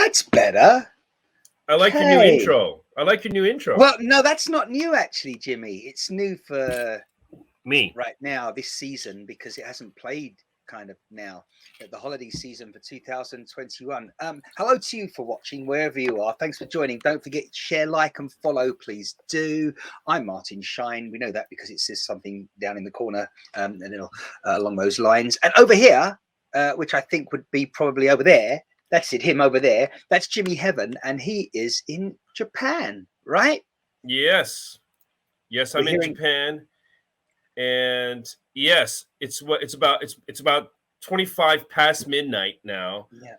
That's better. I like your new intro. I like your new intro. Well, no, that's not new, actually, Jimmy. It's new for me right now, this season, because it hasn't played kind of now at the holiday season for 2021. Hello to you for watching wherever you are. Thanks for joining. Don't forget to share, like, and follow. Please do. I'm Martin Shine. We know that because it says something down in the corner, and it'll along those lines. And over here, which I think would be probably over there. That's it. Him over there. That's Jimmy Heaven, and he is in Japan, right? Yes. I'm in Japan. And yes, it's about 25 past midnight now. Yeah.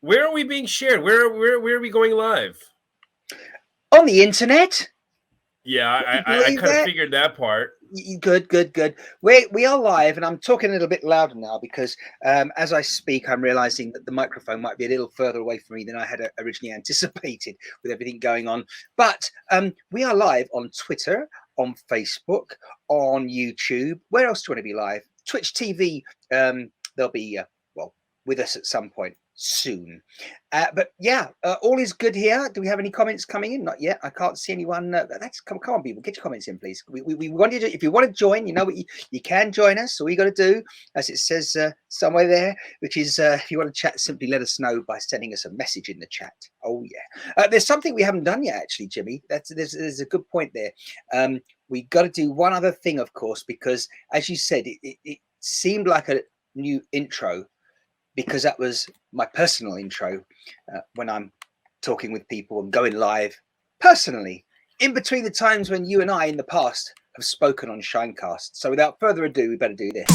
Where are we being shared? Where are we going live? On the internet. Yeah, I kind of figured that part. Good. We are live, and I'm talking a little bit louder now because as I speak, I'm realizing that the microphone might be a little further away from me than I had originally anticipated with everything going on. But we are live on Twitter, on Facebook, on YouTube. Where else do you want to be live? Twitch TV. They'll be with us at some point soon. But yeah, all is good here. Do we have any comments coming in? Not yet. I can't see anyone. Come on, people, get your comments in, please. We want you to, if you want to join, you know what, you can join us. All you got to do, as it says somewhere there, which is if you want to chat, simply let us know by sending us a message in the chat. Oh yeah. There's something we haven't done yet, actually, Jimmy. There's a good point there. We got to do one other thing, of course, because as you said, it seemed like a new intro, because that was my personal intro when I'm talking with people and going live personally, in between the times when you and I in the past have spoken on Shinecast. So without further ado, we better do this.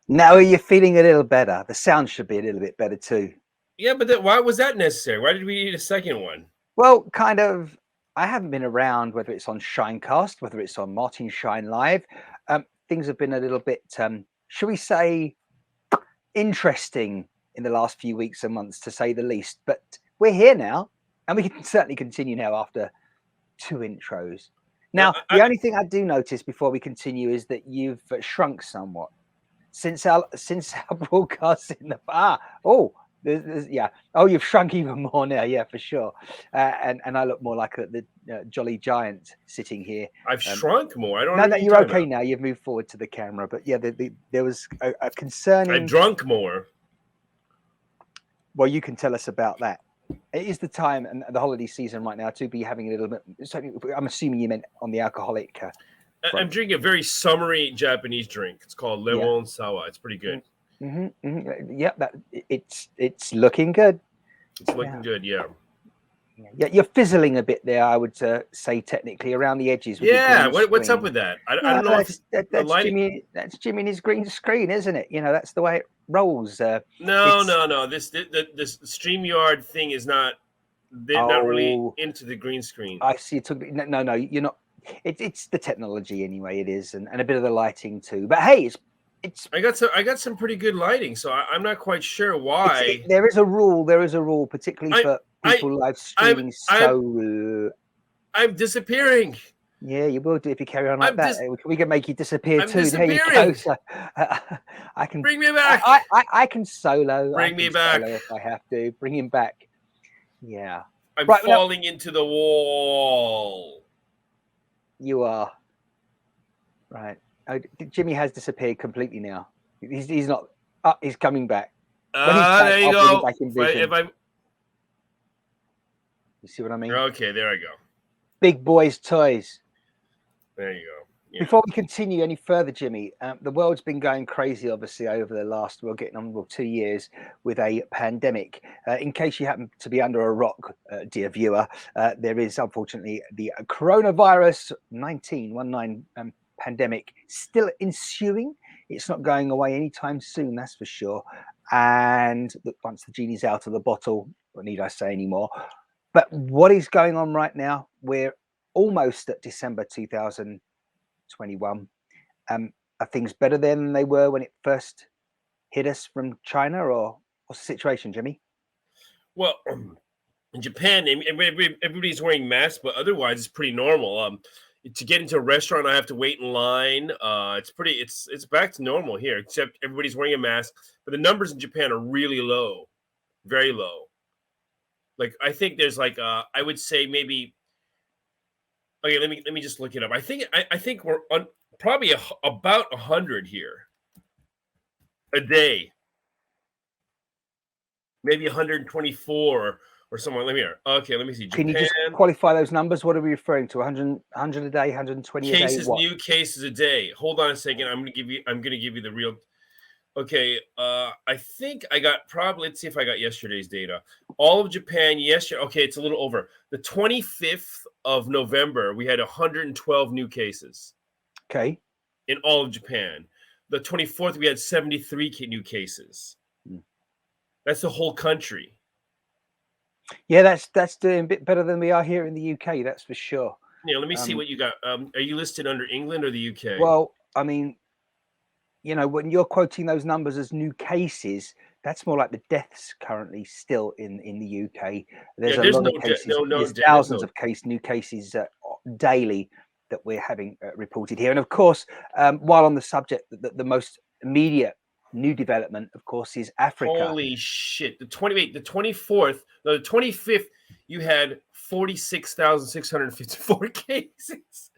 Now are you feeling a little better? The sound should be a little bit better too. Yeah, but why was that necessary? Why did we need a second one? Well, kind of, I haven't been around, whether it's on Shinecast, whether it's on Martin Shine Live. Things have been a little bit, shall we say, interesting in the last few weeks and months, to say the least. But we're here now, and we can certainly continue now after 2 intros. Now, the only thing I do notice before we continue is that you've shrunk somewhat. Since our broadcast in the you've shrunk even more now, yeah, for sure. And I look more like the jolly giant sitting here. I've shrunk more. I don't know. No, you're okay now. You've moved forward to the camera, but yeah, there was a concerning. I've drunk more. Well, you can tell us about that. It is the time and the holiday season right now to be having a little bit. So I'm assuming you meant on the alcoholic. I'm drinking a very summery Japanese drink. It's called Lemon Sawa. It's pretty good. Yeah, it's looking good. It's looking good, yeah. Yeah, you're fizzling a bit there, I would say, technically around the edges. Yeah, what's up with that? I don't know. That's Jimmy and his green screen, isn't it? You know, that's the way it rolls. No. This StreamYard thing is not. They're not really into the green screen. I see. No, you're not. It's the technology anyway. It is, and a bit of the lighting too. But hey, it's. I got some pretty good lighting, so I'm not quite sure why. There is a rule, particularly for people live streaming. I'm disappearing. Yeah, you will do if you carry on like that. We can make you disappear too. Disappearing. There you go. So, I can bring me back. I can solo. Bring me back if I have to. Bring him back. Yeah. I'm falling into the wall. You are right. Jimmy has disappeared completely now. He's not. He's coming back. There you go. You see what I mean? Okay, there I go. Big boys' toys. There you go. Yeah. Before we continue any further, Jimmy, the world's been going crazy, obviously, over the last, 2 years with a pandemic. In case you happen to be under a rock, dear viewer, there is, unfortunately, the coronavirus 19 pandemic still ensuing. It's not going away anytime soon, that's for sure. And once the genie's out of the bottle, what need I say anymore? But what is going on right now? We're almost at December 2021. are things better than they were when it first hit us from China, or what's the situation, Jimmy? Well, in Japan, everybody's wearing masks, but otherwise it's pretty normal. To get into a restaurant, I have to wait in line. It's back to normal here, except everybody's wearing a mask. But the numbers in Japan are really low, very low. Like I think there's like I would say maybe. Okay, let me just look it up. I think we're on probably about 100 here a day, maybe 124 or somewhere. Let me hear. Okay, let me see. Can you Japan just qualify those numbers? What are we referring to? 100 a day, 120 a day? cases, What? new cases a day. Hold on a second. I'm gonna give you the real. Okay, I think I got probably. Let's see if I got yesterday's data. All of Japan yesterday. Okay, it's a little over. The 25th of November, we had 112 new cases. Okay. In all of Japan. The 24th, we had 73 new cases. That's the whole country. Yeah, that's doing a bit better than we are here in the UK. That's for sure. Yeah, let me see what you got. Are you listed under England or the UK? Well, I mean, you know, when you're quoting those numbers as new cases, that's more like the deaths currently still in the UK. There's a lot of cases. There's thousands of new cases daily that we're having reported here. And of course, while on the subject, the most immediate new development, of course, is Africa. Holy shit! The 24th, no, the 25th, you had 46,654 cases.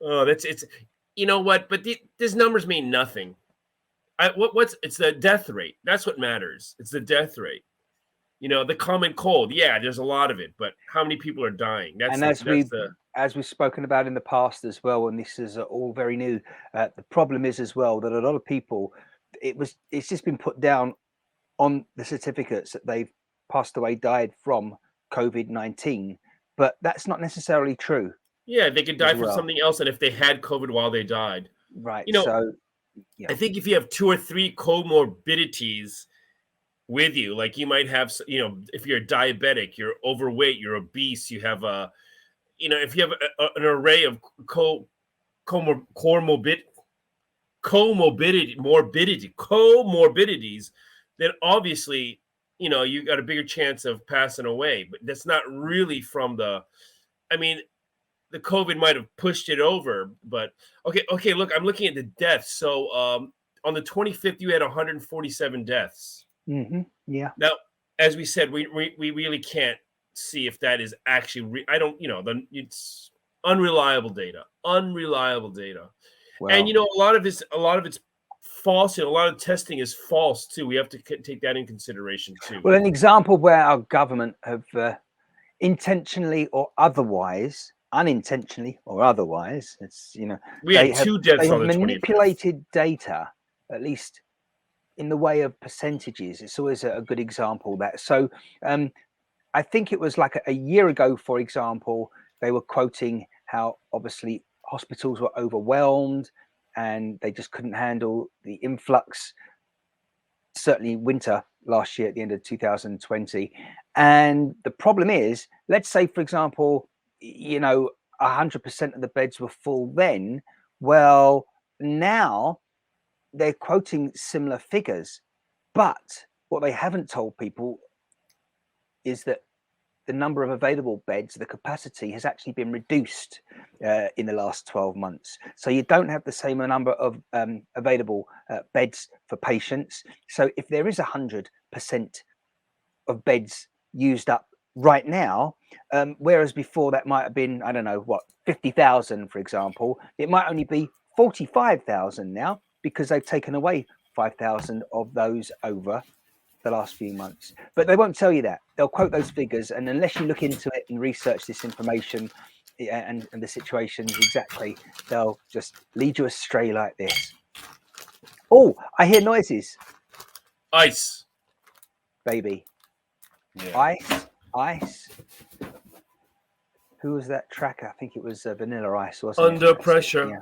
Oh, it's. You know what? But these numbers mean nothing. It's the death rate. That's what matters. It's the death rate. You know, the common cold. Yeah, there's a lot of it, but how many people are dying? As we've spoken about in the past as well, and this is all very new. The problem is as well that a lot of people, it's just been put down on the certificates that they've passed away, died from COVID-19, but that's not necessarily true. Yeah, they could die from something else, and if they had COVID while they died, right? You know, so yeah. I think if you have 2 or 3 comorbidities with you, like you might have, you know, if you're diabetic, you're overweight, you're obese, you have if you have an array of comorbidities, then obviously, you know, you got a bigger chance of passing away. But that's not really from the the COVID might have pushed it over, but okay. Look, I'm looking at the deaths. So on the 25th, you had 147 deaths. Mm-hmm. Yeah. Now, as we said, we really can't see if that is actually. It's unreliable data. Well, and you know, a lot of it's false, and a lot of testing is false too. We have to take that in consideration too. Well, an example where our government have intentionally or otherwise, unintentionally or otherwise, it's, you know, we had 2 deaths on the 25th. Manipulated data, at least in the way of percentages. It's always a good example of that. So I think it was like a year ago, for example, they were quoting how obviously hospitals were overwhelmed and they just couldn't handle the influx, certainly winter last year at the end of 2020. And the problem is, let's say, for example, you know, 100% of the beds were full then. Well, now they're quoting similar figures, but what they haven't told people is that the number of available beds, the capacity, has actually been reduced in the last 12 months. So you don't have the same number of available beds for patients. So if there is 100% of beds used up right now, whereas before that might have been, I don't know, 50,000, for example, it might only be 45,000 now because they've taken away 5,000 of those over the last few months. But they won't tell you that. They'll quote those figures, and unless you look into it and research this information and the situations exactly, they'll just lead you astray like this. Oh, I hear noises. Ice. Baby. Yeah. Ice. Who was that tracker? I think it was Vanilla Ice, wasn't it? Under Pressure. Yeah.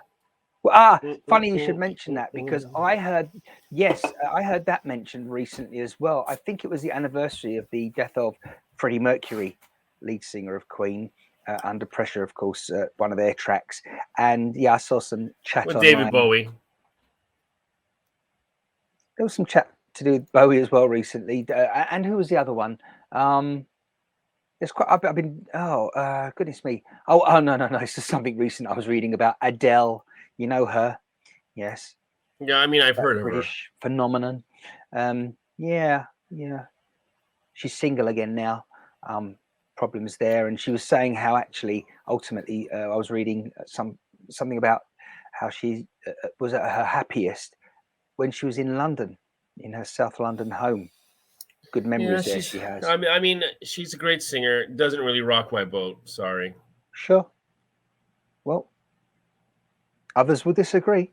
Well, funny you should mention that, because I heard that mentioned recently as well. I think it was the anniversary of the death of Freddie Mercury, lead singer of Queen. Under Pressure, of course, one of their tracks. And yeah, I saw some chat with David Bowie. there was some chat to do with Bowie as well recently. And who was the other one? There's quite. I've been. Oh, goodness me. Oh, no. It's just something recent I was reading about Adele. You know her, yes. Yeah, I mean, I've heard of her. British phenomenon. Yeah. She's single again now. Problems there, and she was saying how actually, ultimately, I was reading something about how she was at her happiest when she was in London, in her South London home. Good memories there she has. I mean, she's a great singer. Doesn't really rock my boat. Sorry. Sure. Well, others will disagree.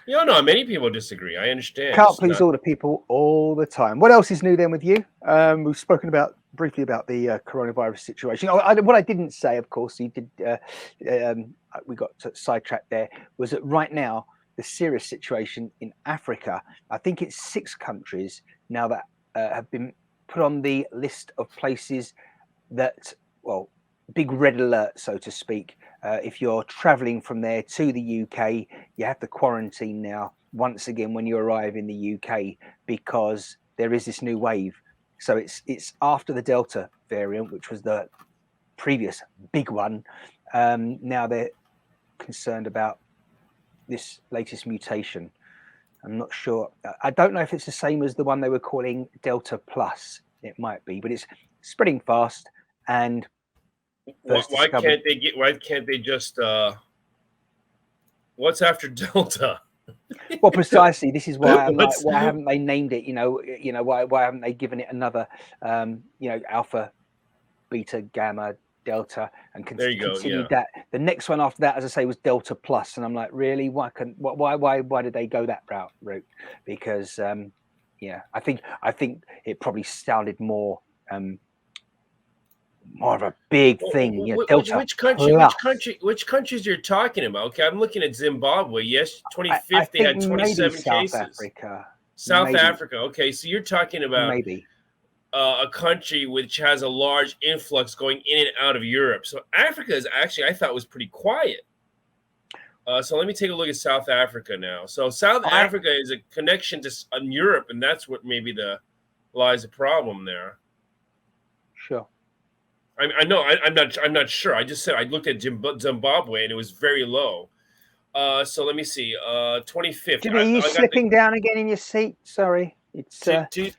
Yeah, no, many people disagree. I understand. Can't please all the people all the time. What else is new then with you? We've spoken briefly about the coronavirus situation. What I didn't say, of course, you did. We got sidetracked there. Was that right now the serious situation in Africa? I think it's 6 countries now that have been put on the list of places that, well, big red alert, so to speak. If you're traveling from there to the UK, you have to quarantine now once again when you arrive in the UK, because there is this new wave. So it's after the Delta variant, which was the previous big one. Now they're concerned about this latest mutation. I'm not sure. I don't know if it's the same as the one they were calling Delta Plus. It might be, but it's spreading fast. And why can't they just what's after Delta? Well, precisely. This is why I'm like, why haven't they named it? Why haven't they given it another alpha, beta, gamma, delta, and continued that? The next one after that, as I say, was Delta Plus, and I'm like, really? Why did they go that route? Because I think it probably sounded more of a big thing. Which countries you're talking about? Okay, I'm looking at Zimbabwe. Yes, 25th they had 27 cases. South Africa. Okay, so you're talking about a country which has a large influx going in and out of Europe. So Africa is actually, I thought, was pretty quiet. So let me take a look at South Africa now. So South Africa is a connection to Europe, and that's what maybe lies the problem there. Sure. I know. I'm not sure. I just said I looked at Zimbabwe and it was very low. So let me see. 25th. Jimmy, are you slipping down again in your seat? Sorry, it's taking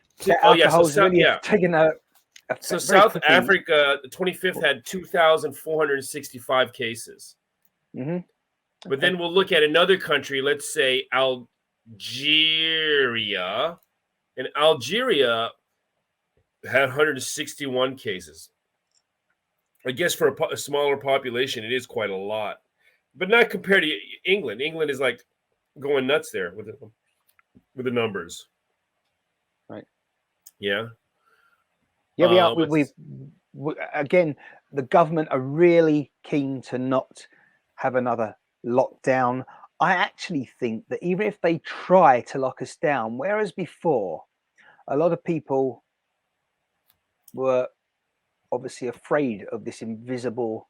a. So South Africa, the 25th had 2,465 cases. Mm-hmm. But then we'll look at another country. Let's say Algeria, and Algeria had 161 cases. I guess for a smaller population, it is quite a lot, but not compared to England. England is like going nuts there with the numbers. Right. Yeah. Yeah, we are. We again, the government are really keen to not have another lockdown. I actually think that even if they try to lock us down, whereas before, a lot of people were obviously afraid of this invisible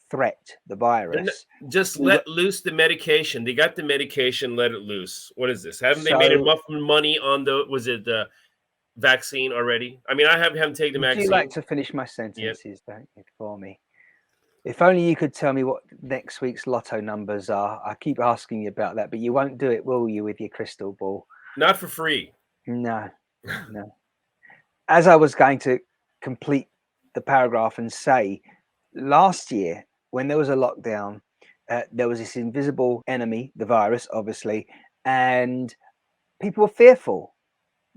threat, the virus. Just let loose the medication. They got the medication, let it loose. What is this? Haven't they made enough money on the vaccine already? I mean, I haven't taken the vaccine. Would you like to finish my sentences, don't you, for me? If only you could tell me what next week's lotto numbers are. I keep asking you about that, but you won't do it, will you, with your crystal ball? Not for free. No. As I was going to complete the paragraph and say, last year when there was a lockdown, there was this invisible enemy, the virus, obviously, and people were fearful,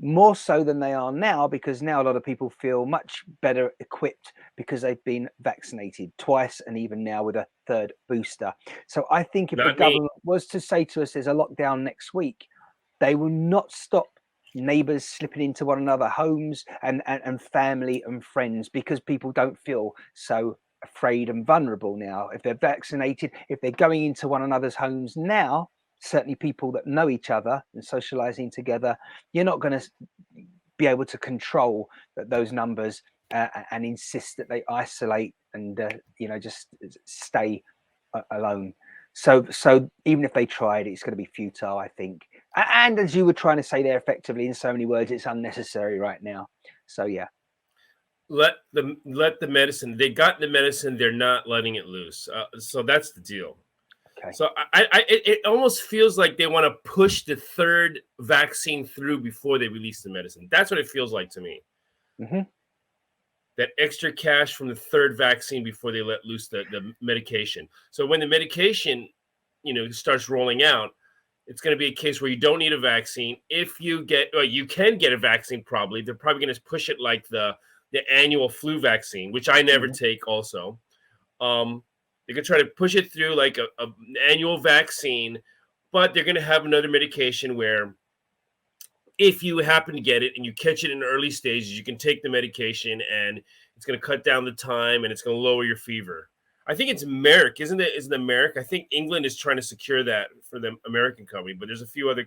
more so than they are now, because now a lot of people feel much better equipped because they've been vaccinated twice, and even now with a 3rd booster. So I think if the government was to say to us there's a lockdown next week, they will not stop neighbors slipping into one another's homes and family and friends, because people don't feel so afraid and vulnerable now. If they're vaccinated, if they're going into one another's homes now, certainly people that know each other and socializing together, you're not going to be able to control those numbers and insist that they isolate and just stay alone. So even if they tried, it's going to be futile, I think. And as you were trying to say there effectively in so many words, it's unnecessary right now. So yeah. Let the medicine. They got the medicine. They're not letting it loose. So that's the deal. Okay. So it almost feels like they want to push the third vaccine through before they release the medicine. That's what it feels like to me. Mm-hmm. That extra cash from the third vaccine before they let loose the medication. So when the medication, starts rolling out, it's going to be a case where you don't need a vaccine. If you you can get a vaccine. Probably they're probably going to push it like the annual flu vaccine, which I never take. Also, they're going to try to push it through like an annual vaccine, but they're going to have another medication where if you happen to get it and you catch it in the early stages, you can take the medication and it's going to cut down the time and it's going to lower your fever. I think it's Merck, isn't it? Isn't it Merck? I think England is trying to secure that for the American company, but there's a few other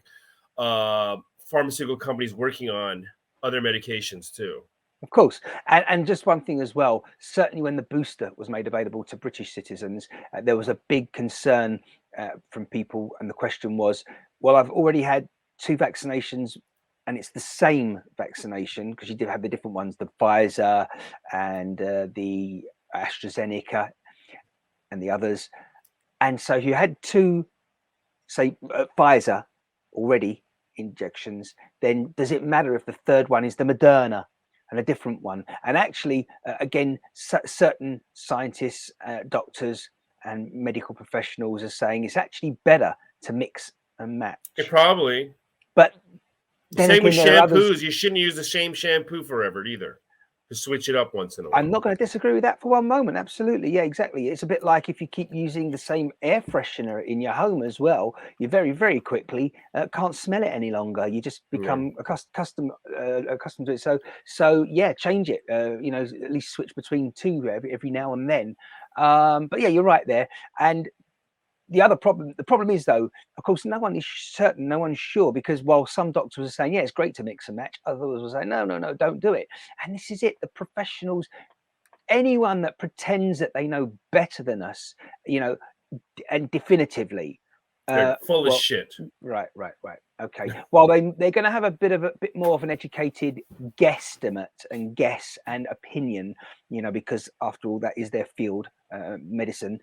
pharmaceutical companies working on other medications too. Of course. And just one thing as well, certainly when the booster was made available to British citizens, there was a big concern from people. And the question was, well, I've already had 2 vaccinations and it's the same vaccination, because you did have the different ones, the Pfizer and the AstraZeneca and the others. And so if you had 2, say, Pfizer already injections, then does it matter if the third one is the Moderna and a different one? And actually, again, certain scientists, doctors and medical professionals are saying it's actually better to mix and match. Probably. But then same with shampoos. You shouldn't use the same shampoo forever either. To switch it up once in a while. I'm not going to disagree with that for one moment. Absolutely. Yeah, exactly. It's a bit like if you keep using the same air freshener in your home as well, you very, very quickly can't smell it any longer. You just become accustomed to it. So yeah, change it. At least switch between 2 every now and then. But yeah, you're right there. And the problem is, though, of course, no one is certain, no one's sure, because while some doctors are saying, yeah, it's great to mix and match, others will say, no, don't do it. And this is it. The professionals, anyone that pretends that they know better than us, and definitively, they're full of shit. Right. Okay. Well, they're going to have a bit more of an educated guesstimate and guess and opinion, because after all, that is their field, medicine.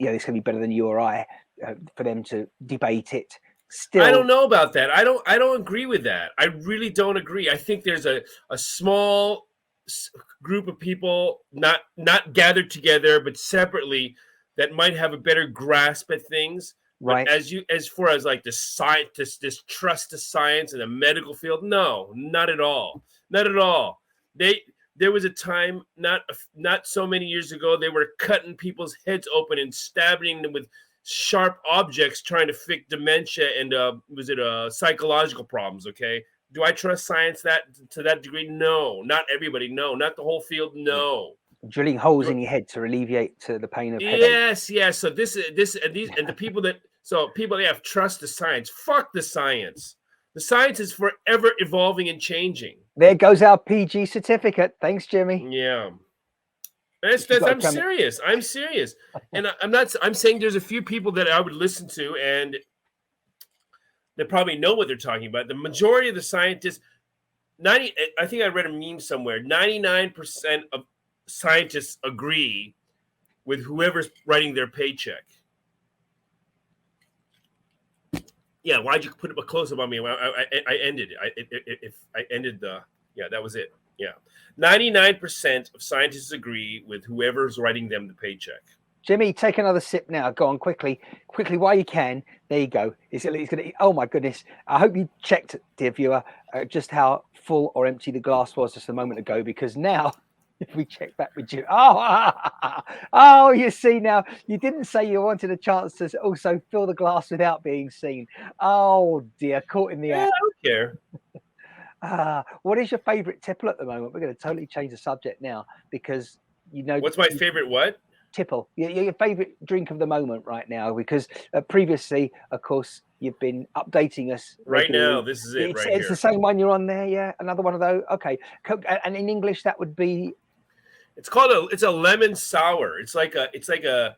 It's going to be better than you or I for them to debate it. Still, I don't know about that. I don't agree with that. I really don't agree. I think there's a small group of people not gathered together but separately that might have a better grasp at things. Right. But as far as like the scientists, this trust to science in the medical field, no, not at all. Not at all. There was a time not so many years ago, they were cutting people's heads open and stabbing them with sharp objects trying to fix dementia and psychological problems. Okay, do I trust science to that degree? No, not everybody. No, not the whole field. No, drilling holes in your head to alleviate the pain of headache. Yes. So this and the people that have trust the science. Fuck the science. The science is forever evolving and changing. There goes our PG certificate. Thanks, Jimmy. Yeah. I'm serious. I'm serious. And I'm saying there's a few people that I would listen to and they probably know what they're talking about. The majority of the scientists, I think I read a meme somewhere, 99% of scientists agree with whoever's writing their paycheck. Yeah, why'd you put a close up on me? I ended it. That was it. Yeah. 99% of scientists agree with whoever's writing them the paycheck. Jimmy, take another sip now. Go on quickly while you can. There you go. It's gonna. Oh my goodness! I hope you checked, dear viewer, just how full or empty the glass was just a moment ago. Because now, if we check back with you, you see now. You didn't say you wanted a chance to also fill the glass without being seen. Oh dear, caught in the act. I don't care. What is your favorite tipple at the moment? We're going to totally change the subject now because what's my favorite what? Tipple. Your favorite drink of the moment right now, because previously, of course, you've been updating us regularly. Right now. This is it. It's the same one you're on there. Yeah, another one of those. Okay, and in English that would be. It's a lemon sour. It's like a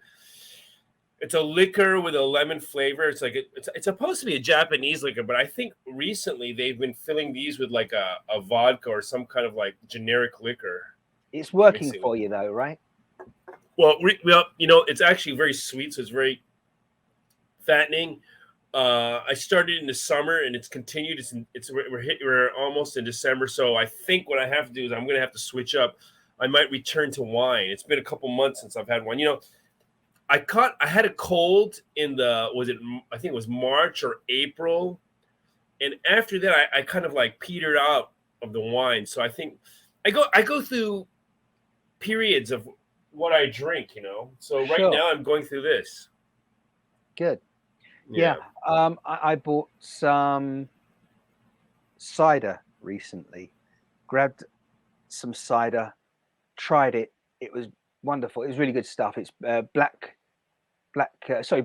It's a liquor with a lemon flavor. It's like it's supposed to be a Japanese liquor, but I think recently they've been filling these with like a vodka or some kind of like generic liquor. It's working for you though, right? Well, it's actually very sweet, so it's very fattening. I started in the summer and it's continued. We're almost in December, so I think what I have to do is I'm going to have to switch up. I might return to wine. It's been a couple months since I've had one. I had a cold I think it was March or April, and after that I kind of like petered out of the wine. So I think I go through periods of what I drink. So right now I'm going through this. Good. Yeah. I bought some cider recently. Grabbed some cider, tried it. It was wonderful. It was really good stuff. It's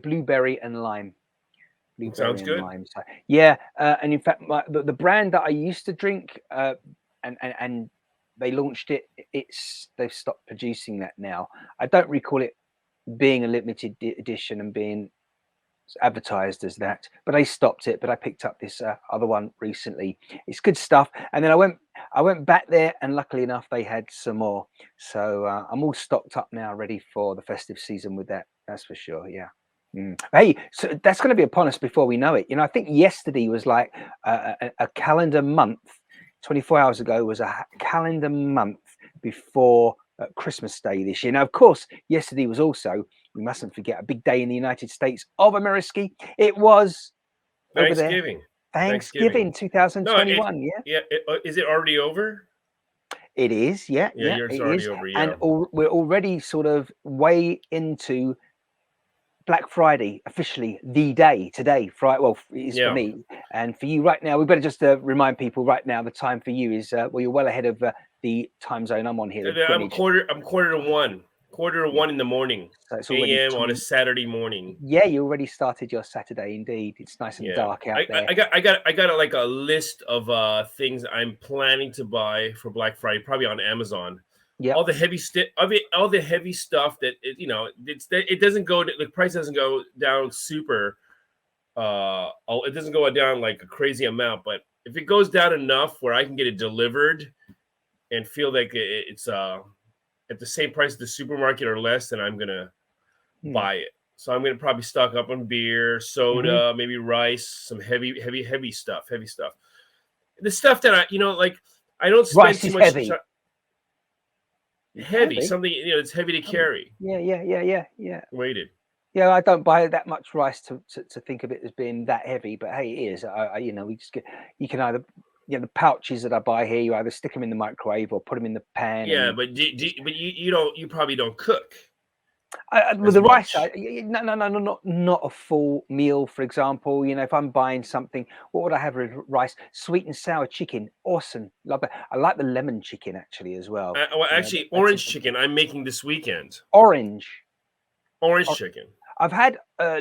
blueberry and lime. Sounds good. Lime. So, yeah, and in fact, the brand that I used to drink, and they launched it. They've stopped producing that now. I don't recall it being a limited edition and being advertised as that, but they stopped it. But I picked up this other one recently. It's good stuff. And then I went back there, and luckily enough, they had some more. So I'm all stocked up now, ready for the festive season with that. That's for sure. Yeah. Hey, so that's going to be upon us before we know it. I think yesterday was like a calendar month. 24 hours ago was a calendar month before Christmas Day this year. Now, of course, yesterday was also, we mustn't forget, a big day in the United States of America. It was Thanksgiving. Thanksgiving 2021. No, is it already over? It is. Yeah. It's already over. Yeah. And we're already sort of way into Black Friday, officially the day today. Friday, well, it is for me and for you right now. We better just remind people right now. The time for you is you're well ahead of the time zone I'm on here. I'm quarter to one in the morning. So it's a.m. on a Saturday morning. Yeah, you already started your Saturday. Indeed, it's nice and dark out there. I got like a list of things I'm planning to buy for Black Friday, probably on Amazon. Yeah, all the heavy stuff that it doesn't go. The price doesn't go down super. It doesn't go down like a crazy amount, but if it goes down enough where I can get it delivered and feel like it's at the same price at the supermarket or less, then I'm gonna buy it. So I'm gonna probably stock up on beer, soda, maybe rice, some heavy stuff. The stuff that I don't spend rice too much time. Heavy, something it's heavy to carry. Yeah. Weighted. Yeah, I don't buy that much rice to think of it as being that heavy, but hey, it is. We just get. You can either, the pouches that I buy here, you either stick them in the microwave or put them in the pan. Yeah, but you probably don't cook. With the rice, no, not a full meal. For example, if I'm buying something, what would I have with rice? Sweet and sour chicken, awesome, love that. I like the lemon chicken actually as well. Actually, orange chicken I'm making this weekend. Orange chicken. I've had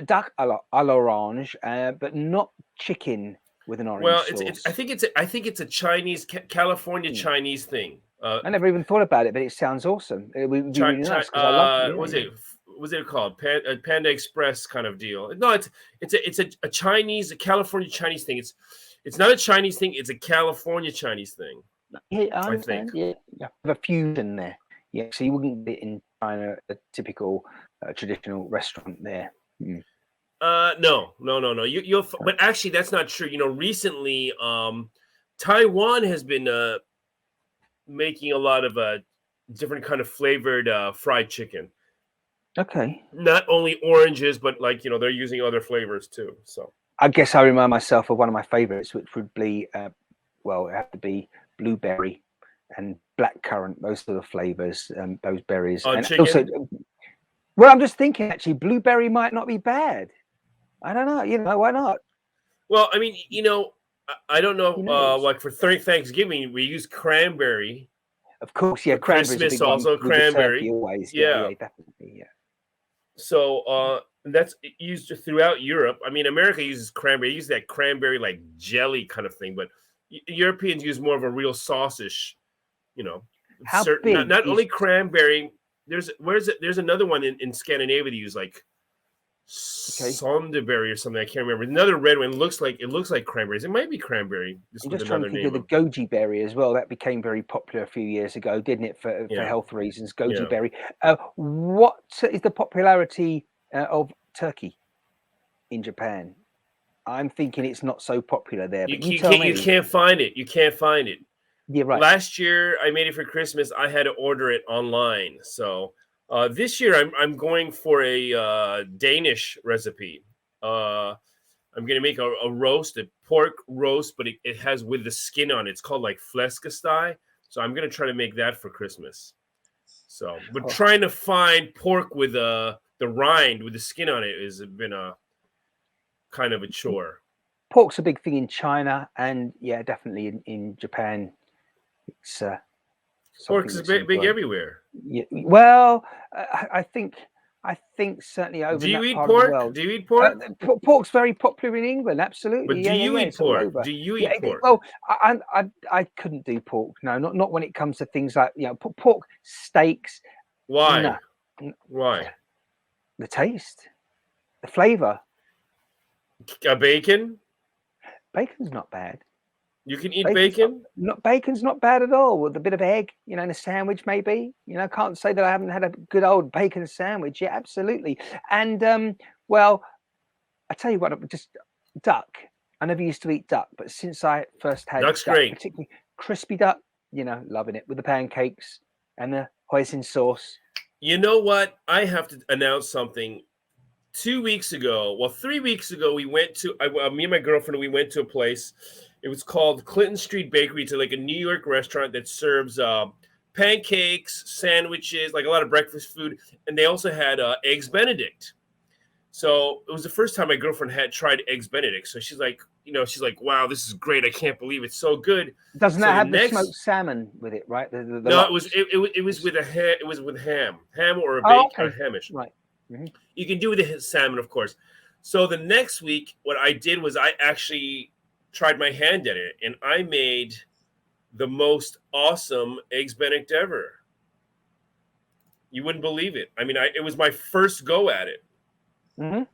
duck à l'orange, but not chicken with an orange. Well, sauce. I think it's a Chinese, California Chinese thing. I never even thought about it, but it sounds awesome. It would be really nice. Was it called Panda Express kind of deal? No, it's a Chinese, a California Chinese thing. It's not a Chinese thing. It's a California Chinese thing. Yeah, I understand. Yeah, a fusion there. Yeah, so you wouldn't get in China a typical traditional restaurant there. No. You'll, but actually, that's not true. Recently, Taiwan has been making a lot of different kind of flavored fried chicken. Okay. Not only oranges, but they're using other flavors too. So I guess I remind myself of one of my favorites, which would be it have to be blueberry and blackcurrant, those sort of flavors, those berries. And chicken? Also, well, I'm just thinking actually, blueberry might not be bad. I don't know. Why not? Well, I mean, I don't know. Like for Thanksgiving, we use cranberry. Of course, yeah. Christmas also cranberry. Always. Yeah, definitely. Yeah. So that's used throughout Europe. I mean, America uses cranberry. They use that cranberry like jelly kind of thing, but Europeans use more of a real sausage. How big? Not only cranberry. There's another one in Scandinavia they use like Sonderberry or something. I can't remember. Another red one. It looks like cranberries. It might be cranberry. I'm just trying to think of the goji berry as well. That became very popular a few years ago, didn't it? For health reasons, goji berry. What is the popularity of turkey in Japan? I'm thinking it's not so popular there. But you tell me. You can't find it. You can't find it. Yeah, right. Last year I made it for Christmas. I had to order it online. So this year I'm going for a Danish recipe. I'm gonna make a roast, a pork roast, but it has with the skin on it. It's called like flæskesteg. So I'm gonna try to make that for Christmas. So, but trying to find pork with the rind with the skin on it has been a kind of a chore. Pork's a big thing in China, and yeah, definitely in Japan. It's pork's big everywhere. Yeah, well, I think certainly over. Do you eat pork? Do you eat pork? Pork's very popular in England, absolutely. But do you eat pork? Do you eat pork? Well, I couldn't do pork. No, not when it comes to things like pork steaks. Why? No. Why? The taste, the flavor. Bacon? Bacon's not bad. You can eat bacon? Bacon's not bad at all. With a bit of egg, in a sandwich maybe. I can't say that I haven't had a good old bacon sandwich. Yeah, absolutely. And well, I tell you what, just duck. I never used to eat duck, but since I first had duck's great, particularly crispy duck, loving it with the pancakes and the hoisin sauce. You know what? I have to announce something. 3 weeks ago, we went to me and my girlfriend. We went to a place. It was called Clinton Street Bakery. It's like a New York restaurant that serves pancakes, sandwiches, like a lot of breakfast food, and they also had eggs Benedict. So it was the first time my girlfriend had tried eggs Benedict. So she's like, wow, this is great. I can't believe it's so good. Doesn't that have the smoked salmon with it, right? No, it was with ham or a bacon, or hamish. Right. Mm-hmm. You can do with the salmon, of course. So the next week, what I did was I actually tried my hand at it, and I made the most awesome eggs Benedict ever. You wouldn't believe it. I mean, it was my first go at it. Mm-hmm.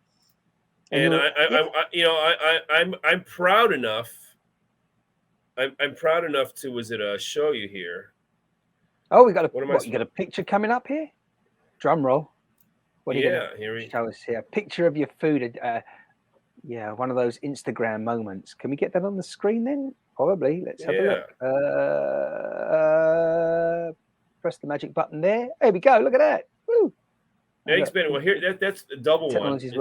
And I'm proud enough. I'm proud enough to show you here. Oh, we got you got a picture coming up here. Drum roll. Here we show us here. A picture of your food. One of those Instagram moments. Can we get that on the screen then? Probably. Let's have a look. Press the magic button there. There we go. Look at that. Woo. Eggs Benedict. Well, here that's the double one. I think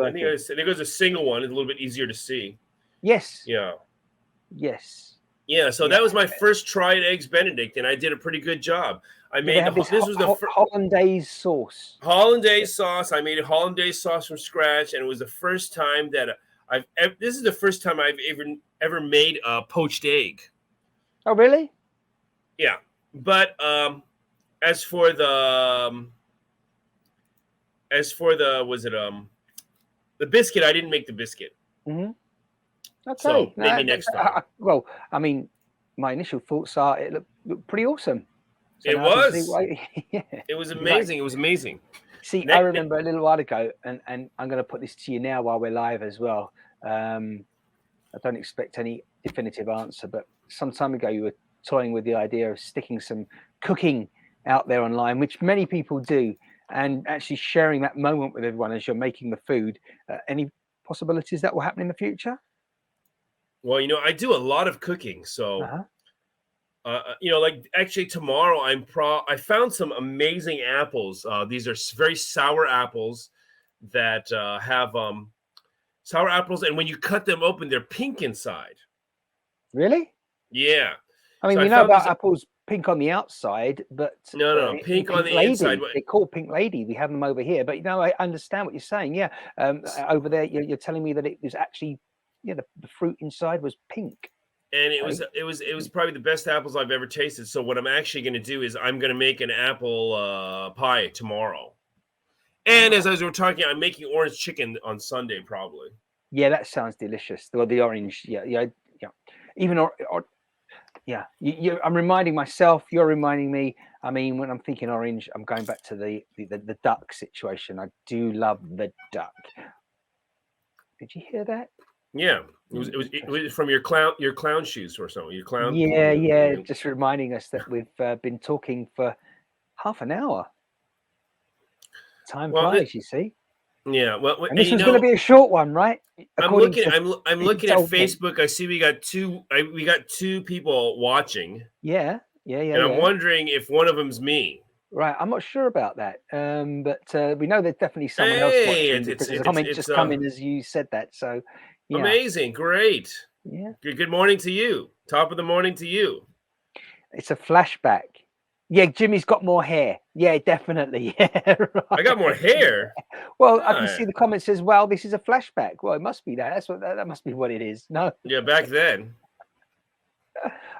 there goes a single one. It's a little bit easier to see. Yes. Yeah. Yes. Yeah. So that was my first try at eggs Benedict, and I did a pretty good job. I made this was the hollandaise sauce. Hollandaise sauce. I made a hollandaise sauce from scratch, and it was the first time that this is the first time I've ever made a poached egg. Oh, really? Yeah. But as for the biscuit, I didn't make the biscuit. Mm-hmm. Okay. So maybe next time. Well, I mean, my initial thoughts are it looked pretty awesome. So it was. It was amazing. Right. It was amazing. See, I remember a little while ago, and I'm going to put this to you now while we're live as well. I don't expect any definitive answer, but some time ago you were toying with the idea of sticking some cooking out there online, which many people do, and actually sharing that moment with everyone as you're making the food. Any possibilities that will happen in the future? Well, I do a lot of cooking, so like actually tomorrow I found some amazing apples. These are very sour apples that have sour apples, and when you cut them open, they're pink inside. Really? Yeah. I mean, we know about apples pink on the outside, but no, pink on the inside. They're called Pink Lady. We have them over here, but I understand what you're saying. Yeah, over there, you're telling me that it was actually, the fruit inside was pink. And it was probably the best apples I've ever tasted. So what I'm actually going to do is I'm going to make an apple pie tomorrow. And as we're talking, I'm making orange chicken on Sunday probably. Yeah, that sounds delicious. The orange, yeah. Even I'm reminding myself. You're reminding me. I mean, when I'm thinking orange, I'm going back to the duck situation. I do love the duck. Did you hear that? Yeah, it was from your clown shoes or something. Your clown. Yeah. Just reminding us that we've been talking for half an hour. Time flies, you see. Yeah, well, And this was going to be a short one, right? I'm looking at Facebook. I see we got two people watching. Yeah. And I'm wondering if one of them's me. Right, I'm not sure about that, but we know there's definitely someone else watching because there's a comment just come in as you said that. So, yeah. Amazing, great. Yeah. Good morning to you. Top of the morning to you. It's a flashback. Yeah, Jimmy's got more hair. Yeah, definitely. Yeah, right. I got more hair. Well, I can see the comment says, "Well, this is a flashback." Well, it must be that. That must be what it is. No. Yeah, back then.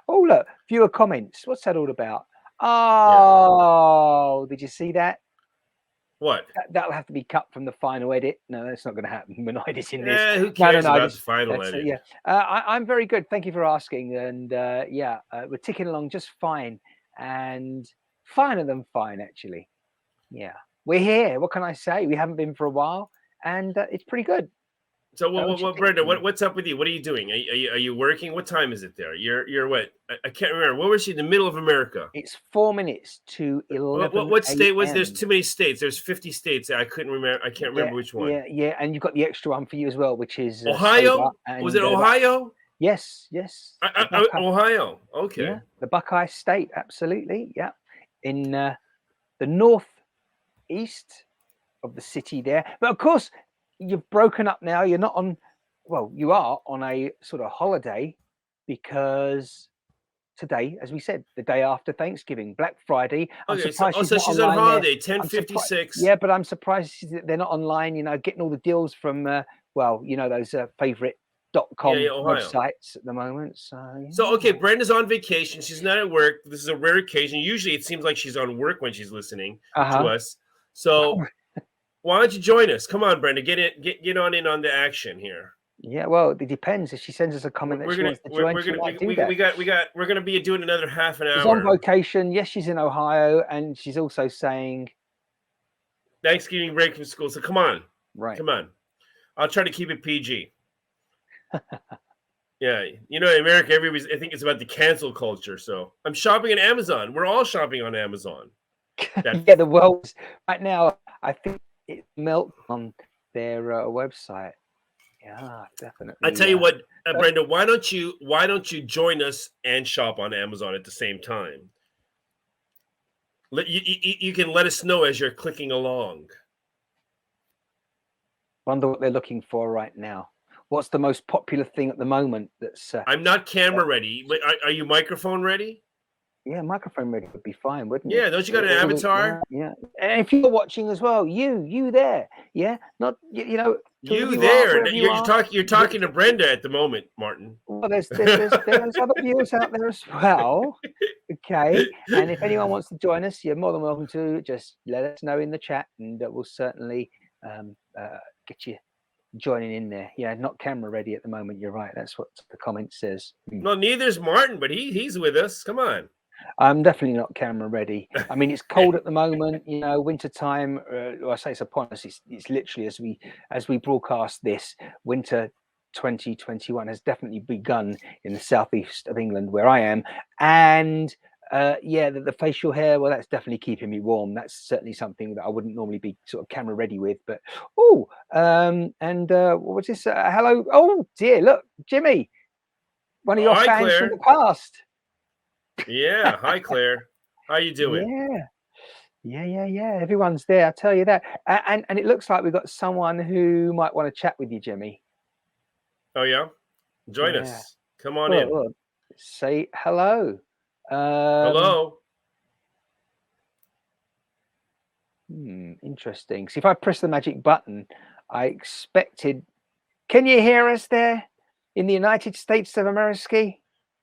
Oh, look, viewer comments. What's that all about? Oh, Did you see that? What? That'll have to be cut from the final edit. No, that's not going to happen. We're not editing this. Who cares about the final edit? Yeah, I'm very good. Thank you for asking. And we're ticking along just fine, and finer than fine, actually. Yeah, we're here. What can I say? We haven't been for a while, and it's pretty good. So, what, Brenda? What's up with you? What are you doing? Are you working? What time is it there? You're what? I can't remember. What was she in the middle of America? It's 4 minutes to 11. What state was? There's too many states. There's 50 states. I couldn't remember. I can't remember which one. Yeah, and you've got the extra one for you as well, which is Ohio. Was it Ohio? Yes. Ohio. Okay. Yeah, the Buckeye State. Absolutely. Yeah, in the northeast of the city there. But of course, you've broken up now. You're not on. Well, you are on a sort of holiday because today, as we said, the day after Thanksgiving, Black Friday. Okay, so she's on holiday, 10:56. Yeah, but I'm surprised they're not online. You know, getting all the deals from those favorite.com websites at the moment. So okay, Brenda's on vacation. She's not at work. This is a rare occasion. Usually, it seems like she's on work when she's listening to us. So why don't you join us? Come on, Brenda, get on in on the action here. Yeah, well, it depends. If she sends us a comment that she wants to join, we're gonna be doing another half an hour. She's on vacation. Yes, she's in Ohio, and she's also saying Thanksgiving break from school. So come on, right? Come on. I'll try to keep it PG. Yeah, in America, I think it's about the cancel culture. So I'm shopping on Amazon. We're all shopping on Amazon. Yeah, the world right now. I think it's melt on their website. Yeah, definitely. I tell you what, Brenda, why don't you join us and shop on Amazon at the same time? You can let us know as you're clicking along. Wonder what they're looking for right now. What's the most popular thing at the moment? That's I'm not camera ready, but are you microphone ready? Yeah, microphone ready would be fine, wouldn't it? Yeah, don't you got an avatar? Yeah. And if you're watching as well, you there, yeah, not you there. You're talking to Brenda at the moment, Martin. Well, there's other viewers out there as well. Okay, and if anyone wants to join us, you're more than welcome to. Just let us know in the chat, and we'll certainly get you joining in there. Yeah, not camera ready at the moment. You're right. That's what the comment says. No, neither's Martin, but he's with us. Come on. I'm definitely not camera ready. I mean, it's cold at the moment, winter time. I say it's upon us. It's literally as we broadcast this, winter 2021 has definitely begun in the southeast of England where I am. And the facial hair, well, that's definitely keeping me warm. That's certainly something that I wouldn't normally be sort of camera ready with. But what was this? Hello. Oh dear, look, Jimmy, one of your fans Claire. From the past. Yeah, hi Claire. How you doing? Yeah. Everyone's there. I tell you that. And it looks like we've got someone who might want to chat with you, Jimmy. Oh yeah, join us. Come on in. Look. Say hello. Hello. Interesting. See, if I press the magic button, I expected. Can you hear us there in the United States of America?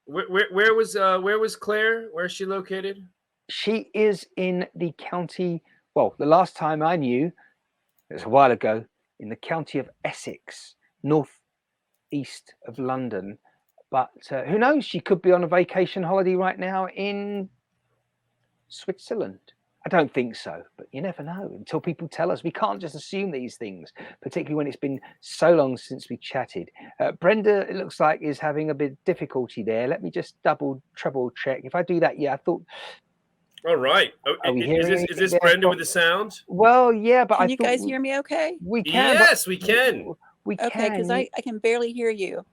Where was Claire? Where is she located? She is in the county. Well, the last time I knew, it was a while ago, in the county of Essex, northeast of London. But who knows? She could be on a vacation holiday right now in Switzerland. I don't think so, but you never know until people tell us. We can't just assume these things, particularly when it's been so long since we chatted. Brenda, it looks like, is having a bit of difficulty there. Let me just treble check. If I do that, yeah, I thought. All right. Are we Is hearing this Brenda with the sound? Well, yeah, but Can I you thought guys hear me okay? we can. Yes, we can. We Okay, can. because I can barely hear you.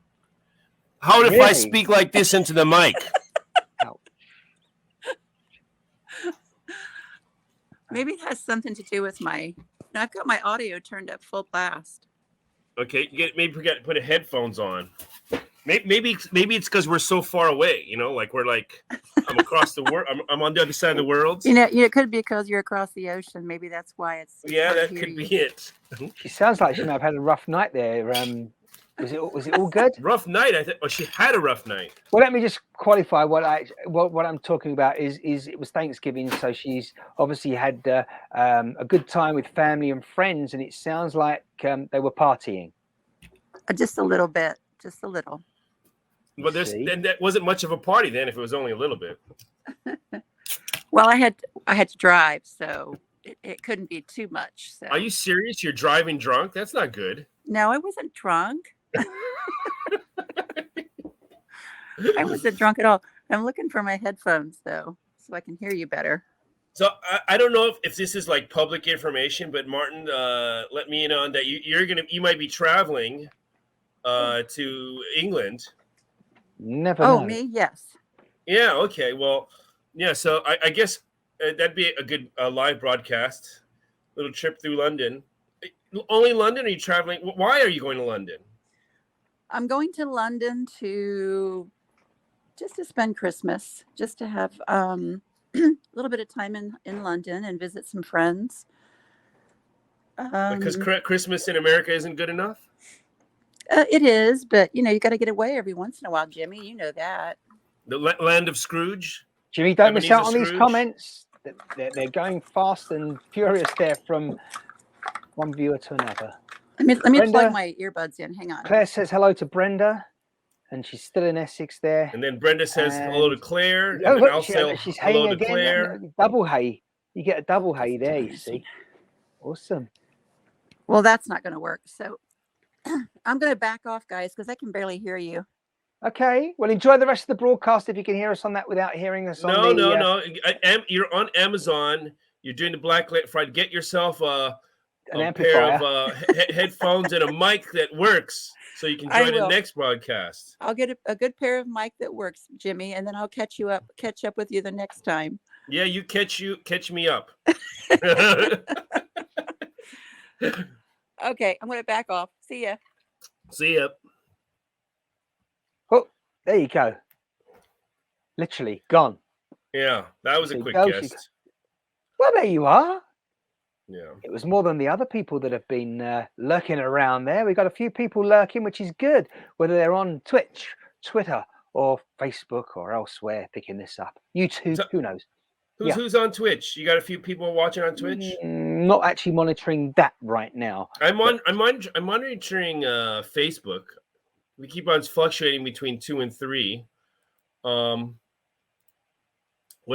How if I Really? speak like this into the mic? Maybe it has something to do with my. No, I've got my audio turned up full blast. Okay, maybe forget to put the headphones on. Maybe it's because we're so far away. You know, like we're like I'm across the world. I'm on the other side of the world. You know, it could be because you're across the ocean. Maybe that's why it's. Yeah, that could be it. She sounds like she might have had a rough night there. Was it all good? Rough night. I think. Oh, she had a rough night. Well, let me just qualify what I'm talking about is it was Thanksgiving, so she's obviously had a good time with family and friends, and it sounds like they were partying. Just a little bit, just a little. But then that wasn't much of a party then if it was only a little bit. Well, I had to drive, so it couldn't be too much. So. Are you serious? You're driving drunk? That's not good. No, I wasn't drunk. I wasn't drunk at all. I'm looking for my headphones though, so I can hear you better. So I don't know if this is like public information, but Martin, let me in on that. You might be traveling to England. Never know. Oh, me? Yes. Yeah. Okay. Well, yeah. So I guess that'd be a good live broadcast. Little trip through London. Only London? Or are you traveling? Why are you going to London? I'm going to London just to spend Christmas, just to have a little bit of time in London and visit some friends. Because Christmas in America isn't good enough? It is, but you got to get away every once in a while, Jimmy. You know that. The land of Scrooge? Jimmy, don't miss out on Scrooge? these comments. They're going fast and furious there from one viewer to another. Let me plug my earbuds in. Hang on. Claire says hello to Brenda, and she's still in Essex there. And then Brenda says hello to Claire. And look, then I'll say she's hello haying to again. Claire. Double hay. You get a double hay there, you see. Awesome. Well, that's not going to work. So I'm going to back off, guys, because I can barely hear you. Okay. Well, enjoy the rest of the broadcast if you can hear us on that without hearing us on the... No. You're on Amazon. You're doing the Black Friday. Get yourself a pair of headphones and a mic that works so you can join the next broadcast. I'll get a good pair of mic that works, Jimmy, and then I'll catch up with you the next time. Yeah, you catch me up. Okay, I'm going to back off. See ya. See ya. Oh, there you go. Literally gone. Yeah, that was a quick guess. Well, there you are. Yeah. It was more than the other people that have been lurking around there. We've got a few people lurking, which is good, whether they're on Twitch, Twitter, or Facebook or elsewhere picking this up. YouTube, who knows? Who's on Twitch? You got a few people watching on Twitch? Not actually monitoring that right now. I'm monitoring Facebook. We keep on fluctuating between 2 and 3. What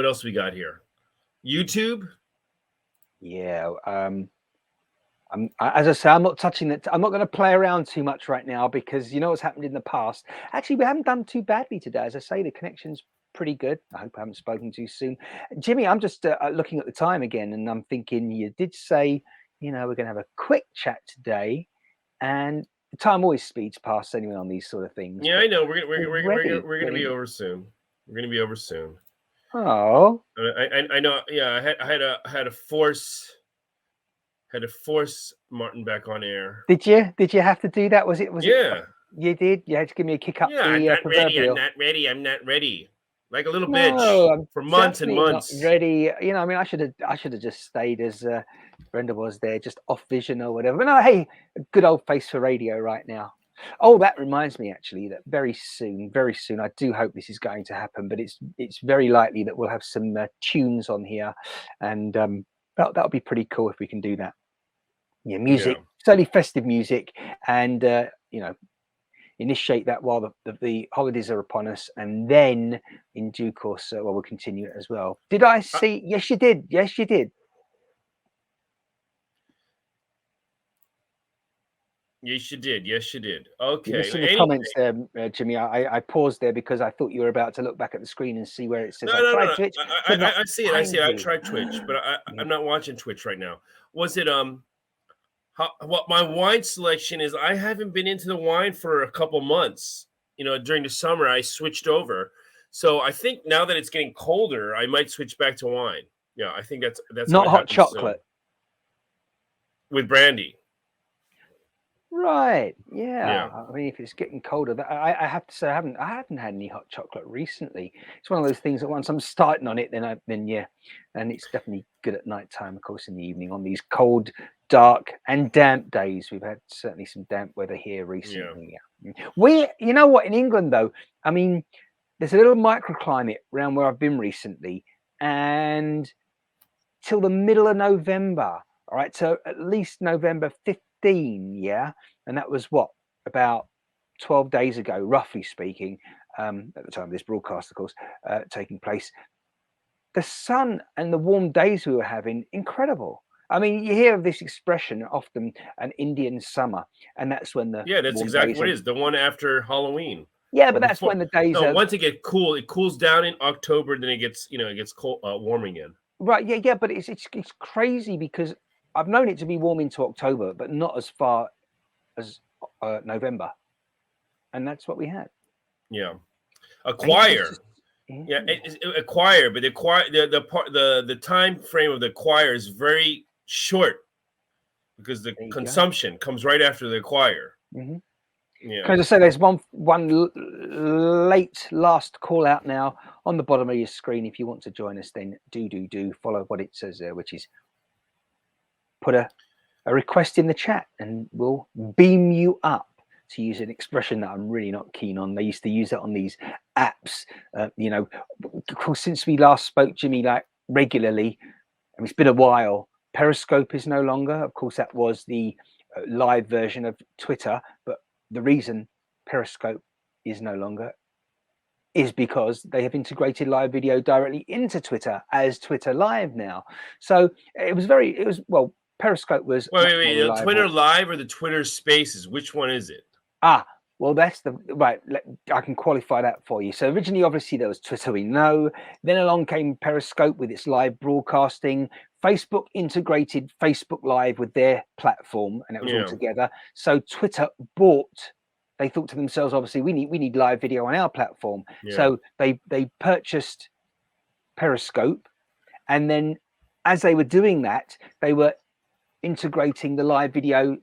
else we got here? YouTube. Yeah. As I say, I'm not touching it. I'm not going to play around too much right now because you know what's happened in the past. Actually, we haven't done too badly today. As I say, the connection's pretty good. I hope I haven't spoken too soon. Jimmy, I'm just looking at the time again, and I'm thinking you did say, we're going to have a quick chat today, and the time always speeds past anyway on these sort of things. Yeah, I know. We're gonna be over soon. We're gonna be over soon. Oh, I know. Yeah, I had to force Martin back on air. Did you? Did you have to do that? Was it? Yeah. You did. You had to give me a kick up. Yeah, I'm not ready. I'm not ready. Like a little bitch for months and months. Not ready. I should have just stayed as Brenda was there, just off vision or whatever. But no, hey, a good old face for radio right now. Oh, that reminds me actually that very soon, I do hope this is going to happen, but it's very likely that we'll have some tunes on here, and that'll be pretty cool if we can do that. Yeah, music, certainly festive music, and initiate that while the holidays are upon us, and then in due course, we'll continue it as well. Did I see? Yes, you did. Yes, you did. Yes, you did. Yes, you did. You're Okay. missing the comments there, Jimmy. I paused there because I thought you were about to look back at the screen and see where it says. No. Twitch. I see it. I see it. I you. tried Twitch, but I'm not watching Twitch right now. Was it what my wine selection is? I haven't been into the wine for a couple months. During the summer, I switched over. So I think now that it's getting colder, I might switch back to wine. Yeah, I think that's not hot chocolate with brandy. Right. Yeah. I mean, if it's getting colder, I have to say I haven't had any hot chocolate recently. It's one of those things that once I'm starting on it, then yeah, and it's definitely good at night time, of course, in the evening on these cold, dark, and damp days. We've had certainly some damp weather here recently. Yeah. You know what, in England though, I mean, there's a little microclimate around where I've been recently, and till the middle of November. All right, so at least November 15, yeah, and that was what, about 12 days ago, roughly speaking, at the time of this broadcast, of course, taking place. The sun and the warm days we were having, incredible. I mean, you hear of this expression often, an Indian summer, and that's when that's exactly what it is. The one after Halloween. Yeah, but that's when the days are. Once it gets cool, it cools down in October, then it gets cold, warm again. Right, yeah, but it's crazy because I've known it to be warm into October, but not as far as November, and that's what we had. Yeah, a choir. A choir, but the time frame of the choir is very short because the consumption comes right after the choir. Mm-hmm. Yeah. Can I just say there's one late last call out now on the bottom of your screen. If you want to join us, then do follow what it says there, which is put a request in the chat and we'll beam you up, to use an expression that I'm really not keen on. They used to use it on these apps, of course, since we last spoke, Jimmy, like regularly, I mean, it's been a while. Periscope is no longer. Of course, that was the live version of Twitter, but the reason Periscope is no longer is because they have integrated live video directly into Twitter as Twitter Live now. So Periscope was. Wait, the Twitter Live or the Twitter Spaces? Which one is it? Well, that's right. I can qualify that for you. So originally, obviously, there was Twitter, we know. Then along came Periscope with its live broadcasting. Facebook integrated Facebook Live with their platform, and it was all together. So Twitter they thought to themselves, obviously, we need live video on our platform. Yeah. So they purchased Periscope, and then as they were doing that, they were integrating the live video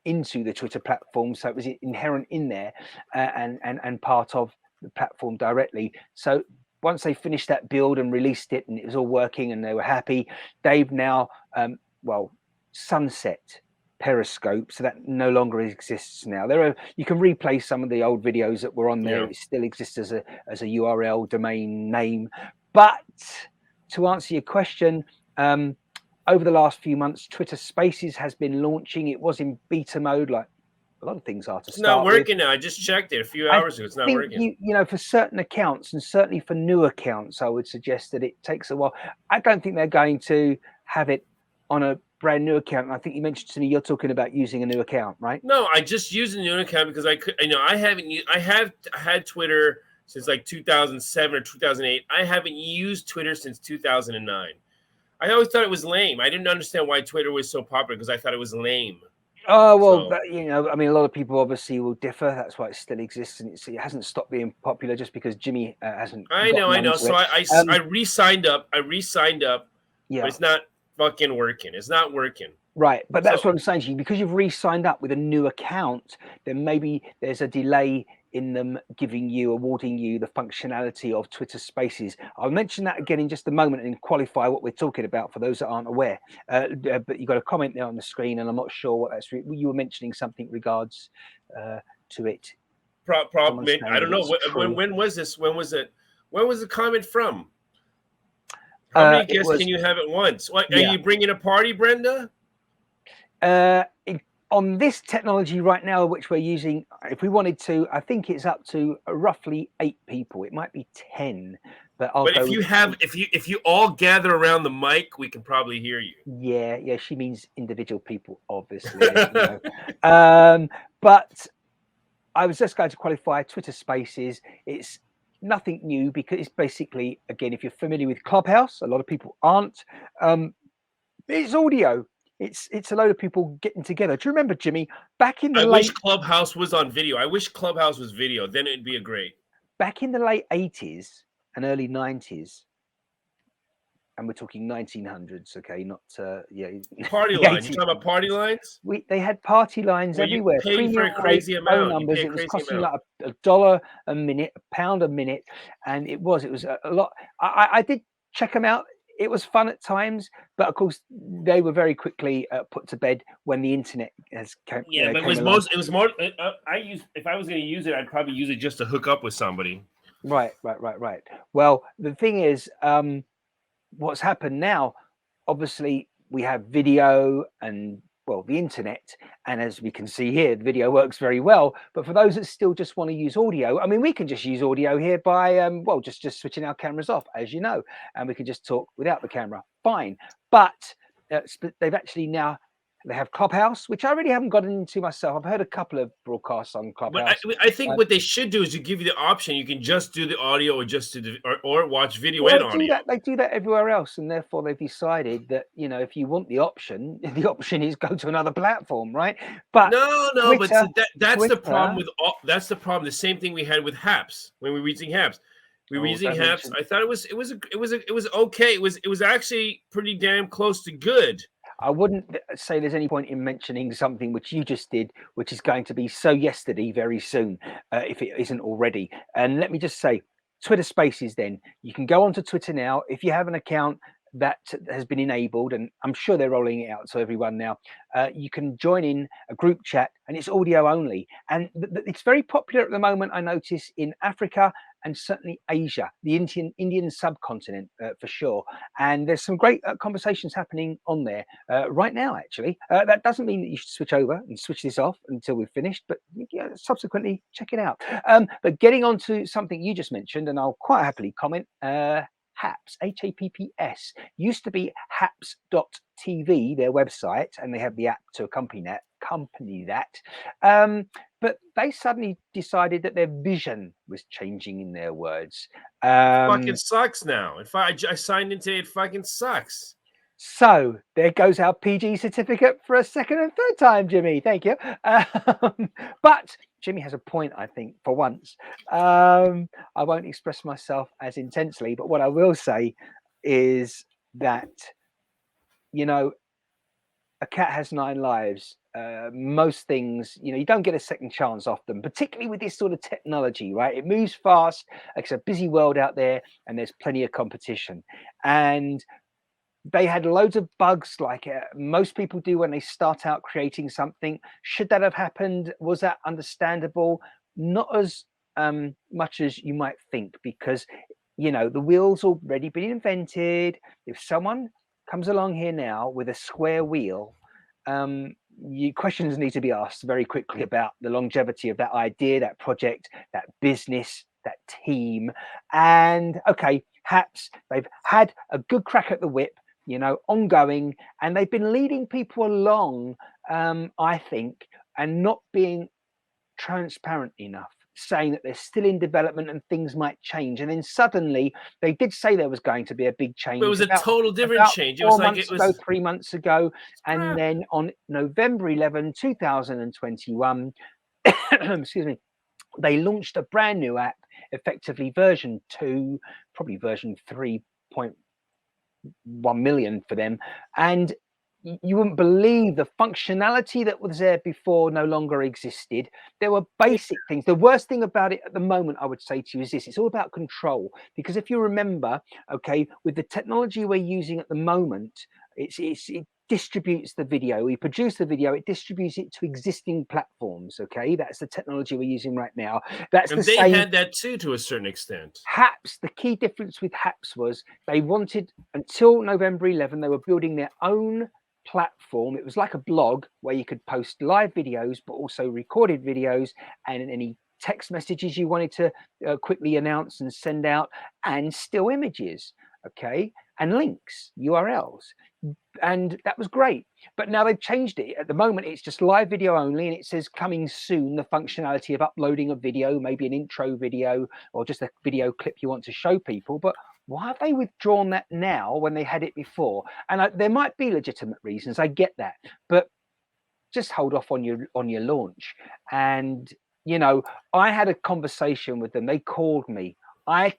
into the Twitter platform, so it was inherent in there and part of the platform directly. So once they finished that build and released it and it was all working and they were happy, they've now sunset Periscope, so that no longer exists now. You can replay some of the old videos that were on there. It still exists as a URL domain name. But to answer your question, over the last few months, Twitter Spaces has been launching. It was in beta mode, like a lot of things are to start. It's not working now. I just checked it a few hours ago. It's not working. For certain accounts, and certainly for new accounts, I would suggest that it takes a while. I don't think they're going to have it on a brand new account. And I think you mentioned to me you're talking about using a new account, right? No, I just used a new account because I have had Twitter since like 2007 or 2008. I haven't used Twitter since 2009. I always thought it was lame. I didn't understand why Twitter was so popular because I thought it was lame. Oh, well, I mean, a lot of people obviously will differ. That's why it still exists, and it hasn't stopped being popular just because Jimmy hasn't. I know. So I re-signed up. Yeah. But it's not fucking working. It's not working. Right, but that's what I'm saying to you. Because you've re-signed up with a new account, then maybe there's a delay in them awarding you the functionality of Twitter Spaces. I'll mention that again in just a moment and qualify what we're talking about for those that aren't aware. But you've got a comment there on the screen, and I'm not sure what that's. You were mentioning something regards to it. I don't know. When was this? When was it? When was the comment from? How many guests can you have at once? Are you bringing a party, Brenda? on this technology right now, which we're using, if we wanted to, I think it's up to roughly 8 people. It might be 10, but I'll But go if you with have, 8. if you all gather around the mic, we can probably hear you. Yeah, she means individual people, obviously, as you know. But I was just going to qualify Twitter Spaces. It's nothing new because it's basically, again, if you're familiar with Clubhouse, a lot of people aren't. It's audio. It's a load of people getting together. Do you remember, Jimmy, back in the I late wish Clubhouse was on video. I wish Clubhouse was video. Then it'd be a great. back in the late 80s and early 90s, and we're talking 1900s, okay, not Party the line. You 80s. talking about party lines? They had party lines Well, you everywhere, pay for premium a rate crazy phone amount. You numbers. pay a It was crazy costing amount. like $1 a minute, £1 a minute, and it was a lot. I did check them out. It was fun at times, but of course they were very quickly put to bed when the internet came Yeah, but came along. it was more. If I was going to use it, I'd probably use it just to hook up with somebody. Right. Well, the thing is, what's happened now, obviously we have video and the internet, and as we can see here, the video works very well. But for those that still just want to use audio, I mean, we can just use audio here by just switching our cameras off, as you know, and we can just talk without the camera, fine. But they've actually now they have Clubhouse, which I really haven't gotten into myself. I've heard a couple of broadcasts on Clubhouse. But I think what they should do is to give you the option. You can just do the audio, or just do or watch video and audio. They do that everywhere else, and therefore they've decided that if you want the option is go to another platform, right? But no, Twitter, but that's Twitter, the problem with all. That's the problem. The same thing we had with Haps when we were using Haps. We were using Haps. I thought it was okay. It was actually pretty damn close to good. I wouldn't say there's any point in mentioning something which you just did, which is going to be so yesterday very soon, if it isn't already. And let me just say, Twitter Spaces, then you can go onto Twitter now if you have an account that has been enabled, and I'm sure they're rolling it out to everyone now. You can join in a group chat, and it's audio only, and it's very popular at the moment. I notice in Africa and certainly Asia, the Indian subcontinent for sure. And there's some great conversations happening on there right now, actually. That doesn't mean that you should switch over and switch this off until we've finished, but subsequently check it out. But getting on to something you just mentioned, and I'll quite happily comment, Haps, HAPPS, used to be haps.tv, their website, and they have the app to accompany that. But they suddenly decided that their vision was changing, in their words. Fucking sucks now. If I signed into it, fucking sucks. So there goes our PG certificate for a second and third time, Jimmy. Thank you. But Jimmy has a point, I think, for once. I won't express myself as intensely, but what I will say is that, a cat has 9 lives. Most things, you don't get a second chance off them, particularly with this sort of technology, right? It moves fast. It's a busy world out there, and there's plenty of competition. And they had loads of bugs like most people do when they start out creating something. Should that have happened? Was that understandable? Not as much as you might think, because the wheel's already been invented. If someone comes along here now with a square wheel, questions need to be asked very quickly about the longevity of that idea, that project, that business, that team. And okay, Haps, they've had a good crack at the whip, ongoing, and they've been leading people along, I think, and not being transparent enough, saying that they're still in development and things might change. And then suddenly they did say there was going to be a big change. But it was a total different change. It was like 3 months ago. And then on November 11, 2021, excuse me, they launched a brand new app, effectively version 2, probably version 3.1 million for them. And you wouldn't believe the functionality that was there before no longer existed. There were basic things. The worst thing about it at the moment, I would say to you, is this: it's all about control. Because if you remember, okay, with the technology we're using at the moment, it distributes the video. We produce the video, it distributes it to existing platforms. Okay, that's the technology we're using right now. That's and the they same. had that too, to a certain extent. Haps, the key difference with Haps was they wanted, until November 11, they were building their own platform. It was like a blog where you could post live videos, but also recorded videos and any text messages you wanted to quickly announce and send out, and still images, okay, and links, URLs. And that was great. But now they've changed it. At the moment, it's just live video only, and it says coming soon, the functionality of uploading a video, maybe an intro video or just a video clip you want to show people. But why have they withdrawn that now when they had it before? And there might be legitimate reasons. I get that, but just hold off on your launch. And I had a conversation with them. They called me. I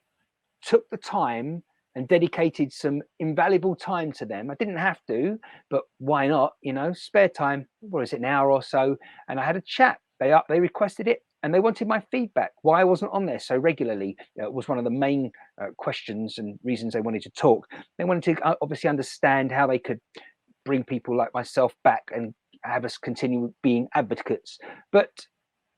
took the time and dedicated some invaluable time to them. I didn't have to, but why not? Spare time. What is it, an hour or so? And I had a chat. They requested it, and they wanted my feedback. Why I wasn't on there so regularly was one of the main questions and reasons they wanted to talk. They wanted to obviously understand how they could bring people like myself back and have us continue being advocates. But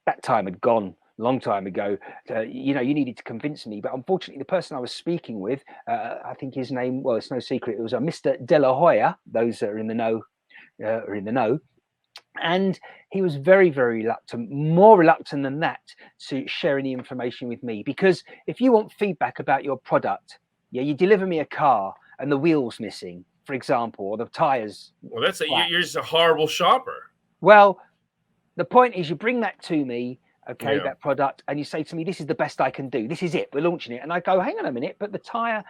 that time had gone a long time ago. You needed to convince me. But unfortunately, the person I was speaking with, I think his name, well, it's no secret, it was a Mr. De La Hoya. Those that are in the know are in the know. And he was very, very reluctant, more reluctant than that, to share any information with me. Because if you want feedback about your product, you deliver me a car and the wheel's missing, for example, or the tires. Well, you're just a horrible shopper. Well, the point is, you bring that to me, okay, that product, and you say to me, this is the best I can do. This is it. We're launching it. And I go, hang on a minute, but the tire,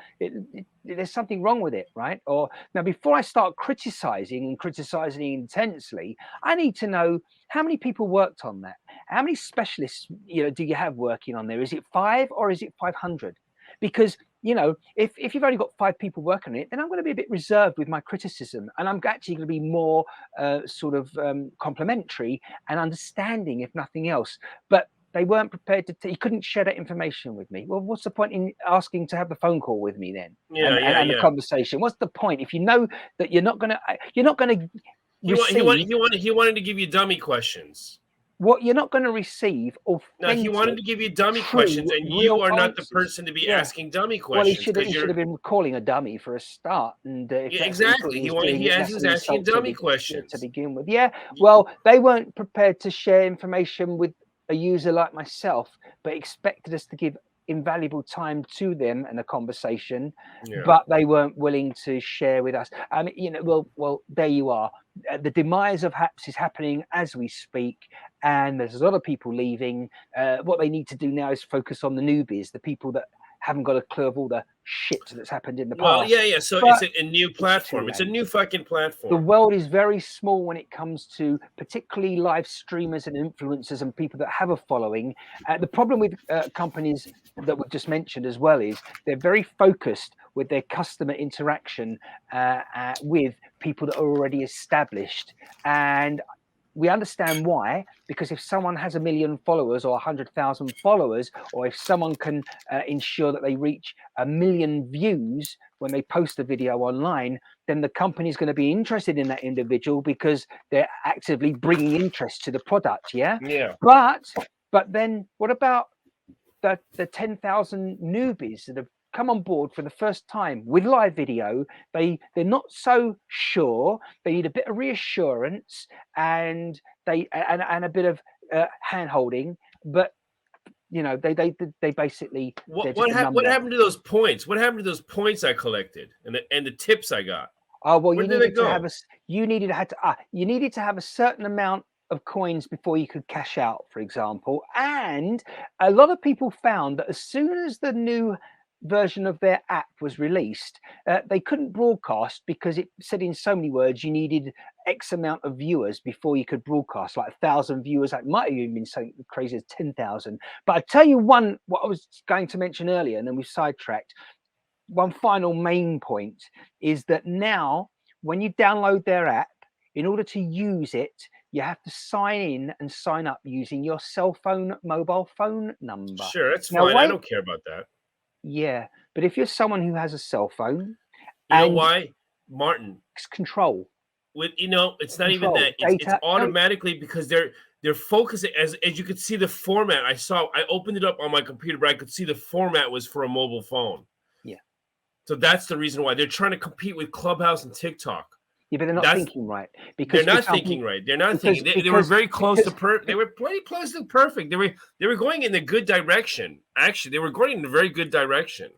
there's something wrong with it, right? Or now, before I start criticizing intensely, I need to know how many people worked on that. How many specialists, do you have working on there? Is it 5 or is it 500? Because if you've only got 5 people working on it, then I'm going to be a bit reserved with my criticism, and I'm actually going to be more complimentary and understanding, if nothing else. But they weren't prepared to. He couldn't share that information with me. Well, what's the point in asking to have the phone call with me then? And the conversation. What's the point if you know that you're not going to? He wanted to give you dummy questions. What you're not going to receive, no, he wanted to give you dummy questions, and you are not the person to be asking dummy questions. Well, he should have been calling a dummy for a start, and exactly, he was asking dummy questions to begin with. Yeah, well, they weren't prepared to share information with a user like myself, but expected us to give invaluable time to them and a conversation, but they weren't willing to share with us. Well, there you are. The demise of Haps is happening as we speak, and there's a lot of people leaving. What they need to do now is focus on the newbies, the people that haven't got a clue of all the shit that's happened in the past. Well, so it's a new platform. It's a new fucking platform. The world is very small when it comes to particularly live streamers and influencers and people that have a following. The problem with companies that we've just mentioned as well is they're very focused with their customer interaction with people that are already established. And we understand why, because if someone has 1 million followers or 100,000 followers, or if someone can ensure that they reach 1 million views when they post a video online, then the company is going to be interested in that individual because they're actively bringing interest to the product. Yeah. But then what about the 10,000 newbies that have come on board for the first time with live video? They're not so sure. They need a bit of reassurance and a bit of hand holding. But they basically what happened to those points? What happened to those points I collected and the tips I got? Oh well, you needed to have a certain amount of coins before you could cash out, for example. And a lot of people found that as soon as the new version of their app was released, they couldn't broadcast because it said in so many words you needed X amount of viewers before you could broadcast, like 1,000 viewers. That might have even been something crazy as 10,000. But I tell you what I was going to mention earlier, and then we sidetracked. One final main point is that now when you download their app, in order to use it, you have to sign in and sign up using your mobile phone number. Sure, that's fine. I don't care about that. Yeah, but if you're someone who has a cell phone, you know why, Martin? It's control. It's not even that. It's automatically because they're focusing. As you could see the format. I opened it up on my computer, but I could see the format was for a mobile phone. Yeah. So that's the reason why they're trying to compete with Clubhouse and TikTok. Yeah, but they're not thinking right. Because they're not thinking right. They're not thinking. They were very close to perfect. They were pretty close to perfect. They were going in a good direction. Actually, they were going in a very good direction.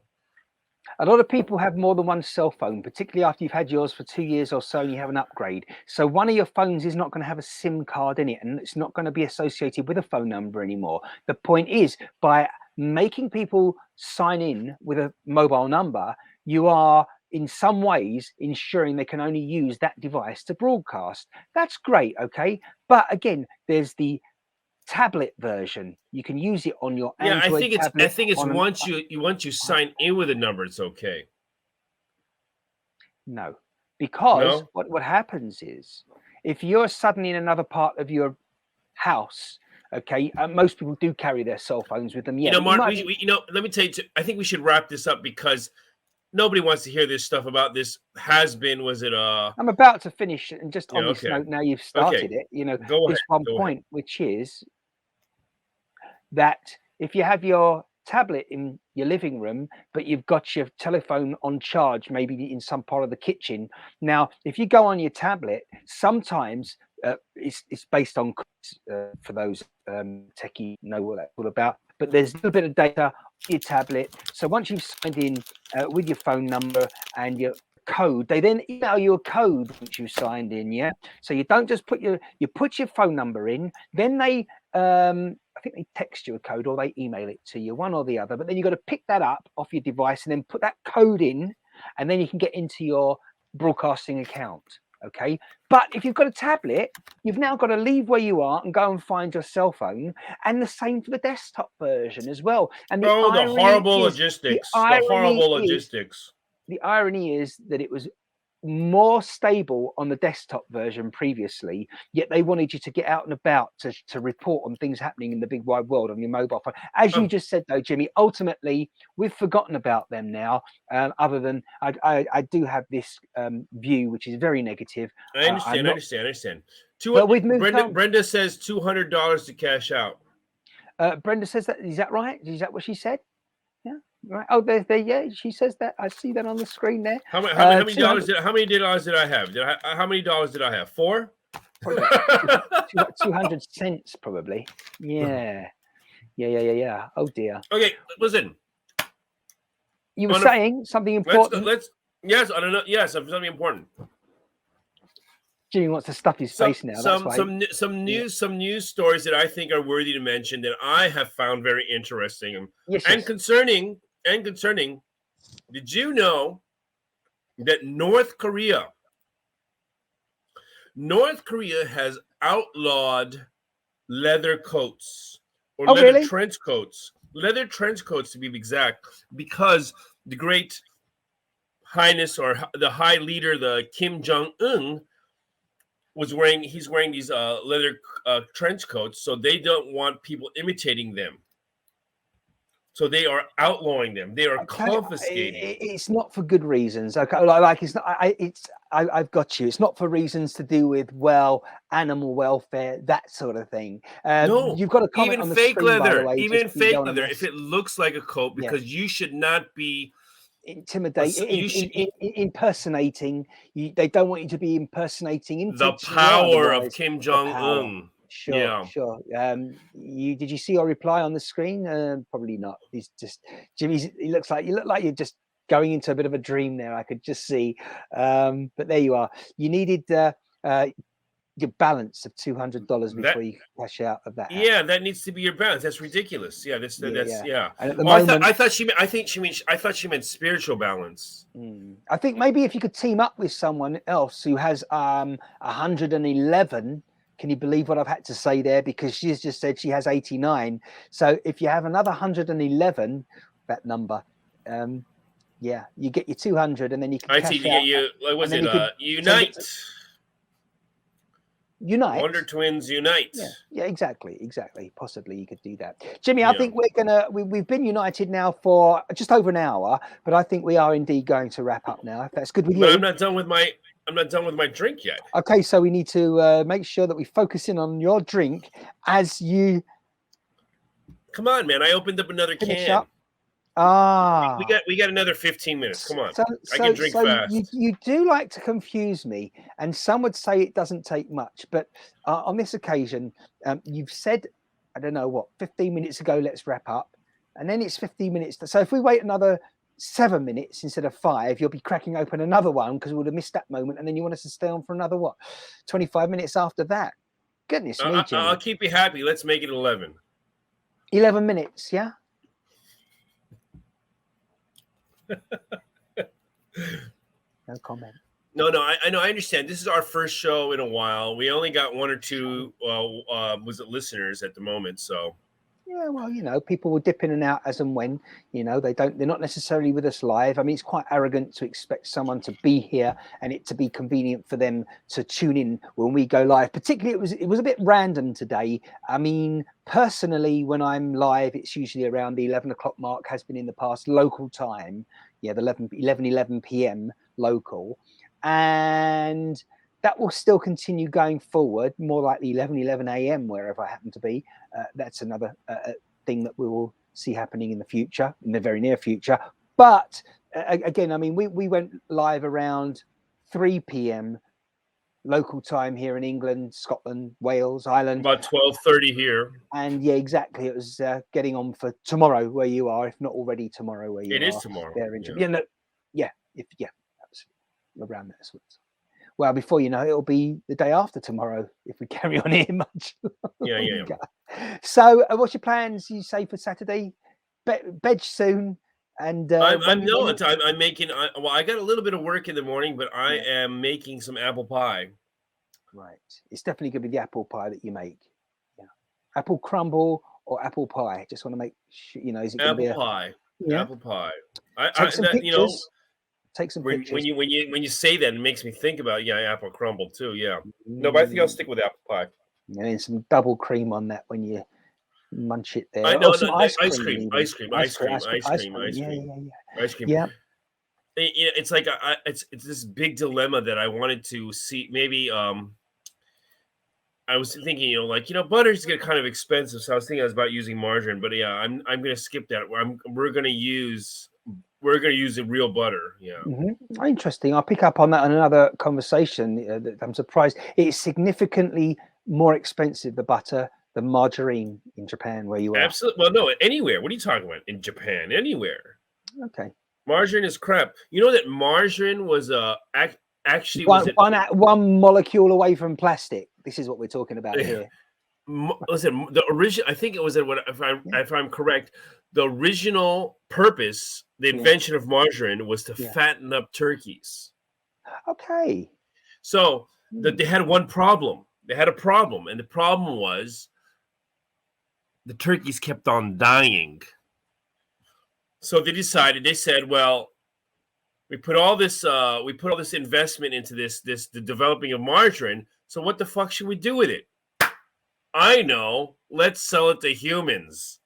A lot of people have more than one cell phone, particularly after you've had yours for 2 years or so and you have an upgrade. So one of your phones is not going to have a SIM card in it, and it's not going to be associated with a phone number anymore. The point is, by making people sign in with a mobile number, you are in some ways ensuring they can only use that device to broadcast. That's great, okay? But again, there's the tablet version. You can use it on your Android tablet. I think it's once you sign in with a number, it's okay. No, because what happens is, if you're suddenly in another part of your house, okay, most people do carry their cell phones with them. Yeah, you know, Mark, let me tell you, I think we should wrap this up because nobody wants to hear this stuff about this. Was it? I'm about to finish, and just on this note, now you've started it. You know, this one point, which is that if you have your tablet in your living room, but you've got your telephone on charge, maybe in some part of the kitchen. Now, if you go on your tablet, sometimes it's based on for those techie know what that's all about. But there's a little bit of data on your tablet. So once you've signed in with your phone number and your code, they then email you a code once you've signed in. Yeah. So you don't just put your phone number in, then they I think they text you a code or they email it to you, one or the other. But then you've got to pick that up off your device and then put that code in, and then you can get into your broadcasting account. Okay. But if you've got a tablet, you've now got to leave where you are and go and find your cell phone. And the same for the desktop version as well. And the horrible logistics. The irony is that it was more stable on the desktop version previously, yet they wanted you to get out and about to report on things happening in the big wide world on your mobile phone. As you just said though, Jimmy, ultimately we've forgotten about them now, other than I do have this view which is very negative. I understand. Brenda says $200 to cash out. Brenda says that. Is that right? Is that what she said? Yeah. Right. Oh, there. Yeah, she says that. I see that on the screen there. How many dollars did I have? How many dollars did I have? 4? 200 cents, probably. Yeah. Oh dear. Okay, listen. You were saying something important. Yes, I don't know. Yes, something important. Jimmy wants to stuff his face now. Some news stories that I think are worthy to mention that I have found very interesting and concerning. Did you know that North Korea has outlawed leather coats or leather trench coats? Leather trench coats, to be exact, because the Great Highness or the High Leader, the Kim Jong-un, he's wearing these leather trench coats, so they don't want people imitating them. So they are outlawing them. They are confiscating. It's not for good reasons. Okay, like it's not. I've got you. It's not for reasons to do with animal welfare, that sort of thing. No, you've got to comment even on the fake screen, leather. by the way, Even fake leather, if it looks like a coat, because you should not be impersonating. They don't want you to be impersonating the power of Kim Jong-un. Sure. Did you see your reply on the screen? Probably not. He's just Jimmy's. You look like you're just going into a bit of a dream there. I could just see. But there you are. You needed your balance of $200 before you cash out of that. Yeah, that needs to be your balance. That's ridiculous. Yeah, that's. And at the moment, I thought she meant spiritual balance. I think maybe if you could team up with someone else who has 111. Can you believe what I've had to say there? Because she's just said she has 89. So if you have another 111, that number, you get your 200, and then you can. I see. Get you. Like, was it Unite? Unite. Wonder Twins Unite. Yeah, exactly. Possibly you could do that, Jimmy. I think we've been united now for just over an hour, but I think we are indeed going to wrap up now. If that's good with you. But I'm not done with my drink yet. Okay, so we need to make sure that we focus in on your drink as you. Come on, man! I opened up another can. Ah. We got another 15 minutes. Come on. So, I can drink fast. you do like to confuse me, and some would say it doesn't take much, but on this occasion, you've said, I don't know what, 15 minutes ago, let's wrap up, and then it's 15 minutes. So if we wait another 7 minutes instead of 5, you'll be cracking open another one because we would have missed that moment, and then you want us to stay on for another what, 25 minutes after that. Goodness me, Jimmy. I'll keep you happy. Let's make it 11. 11 minutes, yeah. No comment. No, I know. I understand. This is our first show in a while. We only got 1 or 2 listeners at the moment. So yeah, well, people will dip in and out as and when. They're not necessarily with us live. I mean, it's quite arrogant to expect someone to be here and it to be convenient for them to tune in when we go live. Particularly, it was a bit random today. I mean, personally, when I'm live, it's usually around the 11 o'clock mark. Has been in the past, local time. Yeah, the 11 p.m. local, and that will still continue going forward, more likely 11 a.m. wherever I happen to be. That's another thing that we will see happening in the future, in the very near future. But again, I mean, we went live around 3 p.m. local time here in England, Scotland, Wales, Ireland. About 12:30 here. And yeah, exactly. It was getting on for tomorrow where you are, if not already tomorrow where you are. It is tomorrow. There in absolutely around that sort of time. Well, before you know, it'll be the day after tomorrow if we carry on here much. Yeah. So, what's your plans? You say for Saturday, veg soon, and I'm making. I got a little bit of work in the morning, but I am making some apple pie. Right, it's definitely going to be the apple pie that you make. Yeah, apple crumble or apple pie. Just want to make sure, is it going to be pie? Yeah, apple pie. Take some pictures. Take some pictures. When you say that, it makes me think about apple crumble too. Yeah. No, but I think I'll stick with apple pie. And then some double cream on that when you munch it there. I know. Ice cream. Yeah. It's like it's this big dilemma that I wanted to see. Maybe I was thinking, butter's get kind of expensive, so I was thinking about using margarine. But yeah, I'm gonna skip that. We're gonna use the real butter. Yeah. Mm-hmm. Interesting. I'll pick up on that in another conversation. I'm surprised it's significantly more expensive, the butter, than margarine in Japan, where you are. Absolutely. Well, no, anywhere. What are you talking about? In Japan, anywhere. Okay. Margarine is crap. You know that margarine was actually one molecule away from plastic. This is what we're talking about here. Listen, the original. I think it was if I'm correct. The original purpose, the invention of margarine, was to fatten up turkeys. Okay. So they had one problem. They had a problem, and the problem was the turkeys kept on dying. So they said, well, we put all this investment into the developing of margarine. So what the fuck should we do with it? I know. Let's sell it to humans.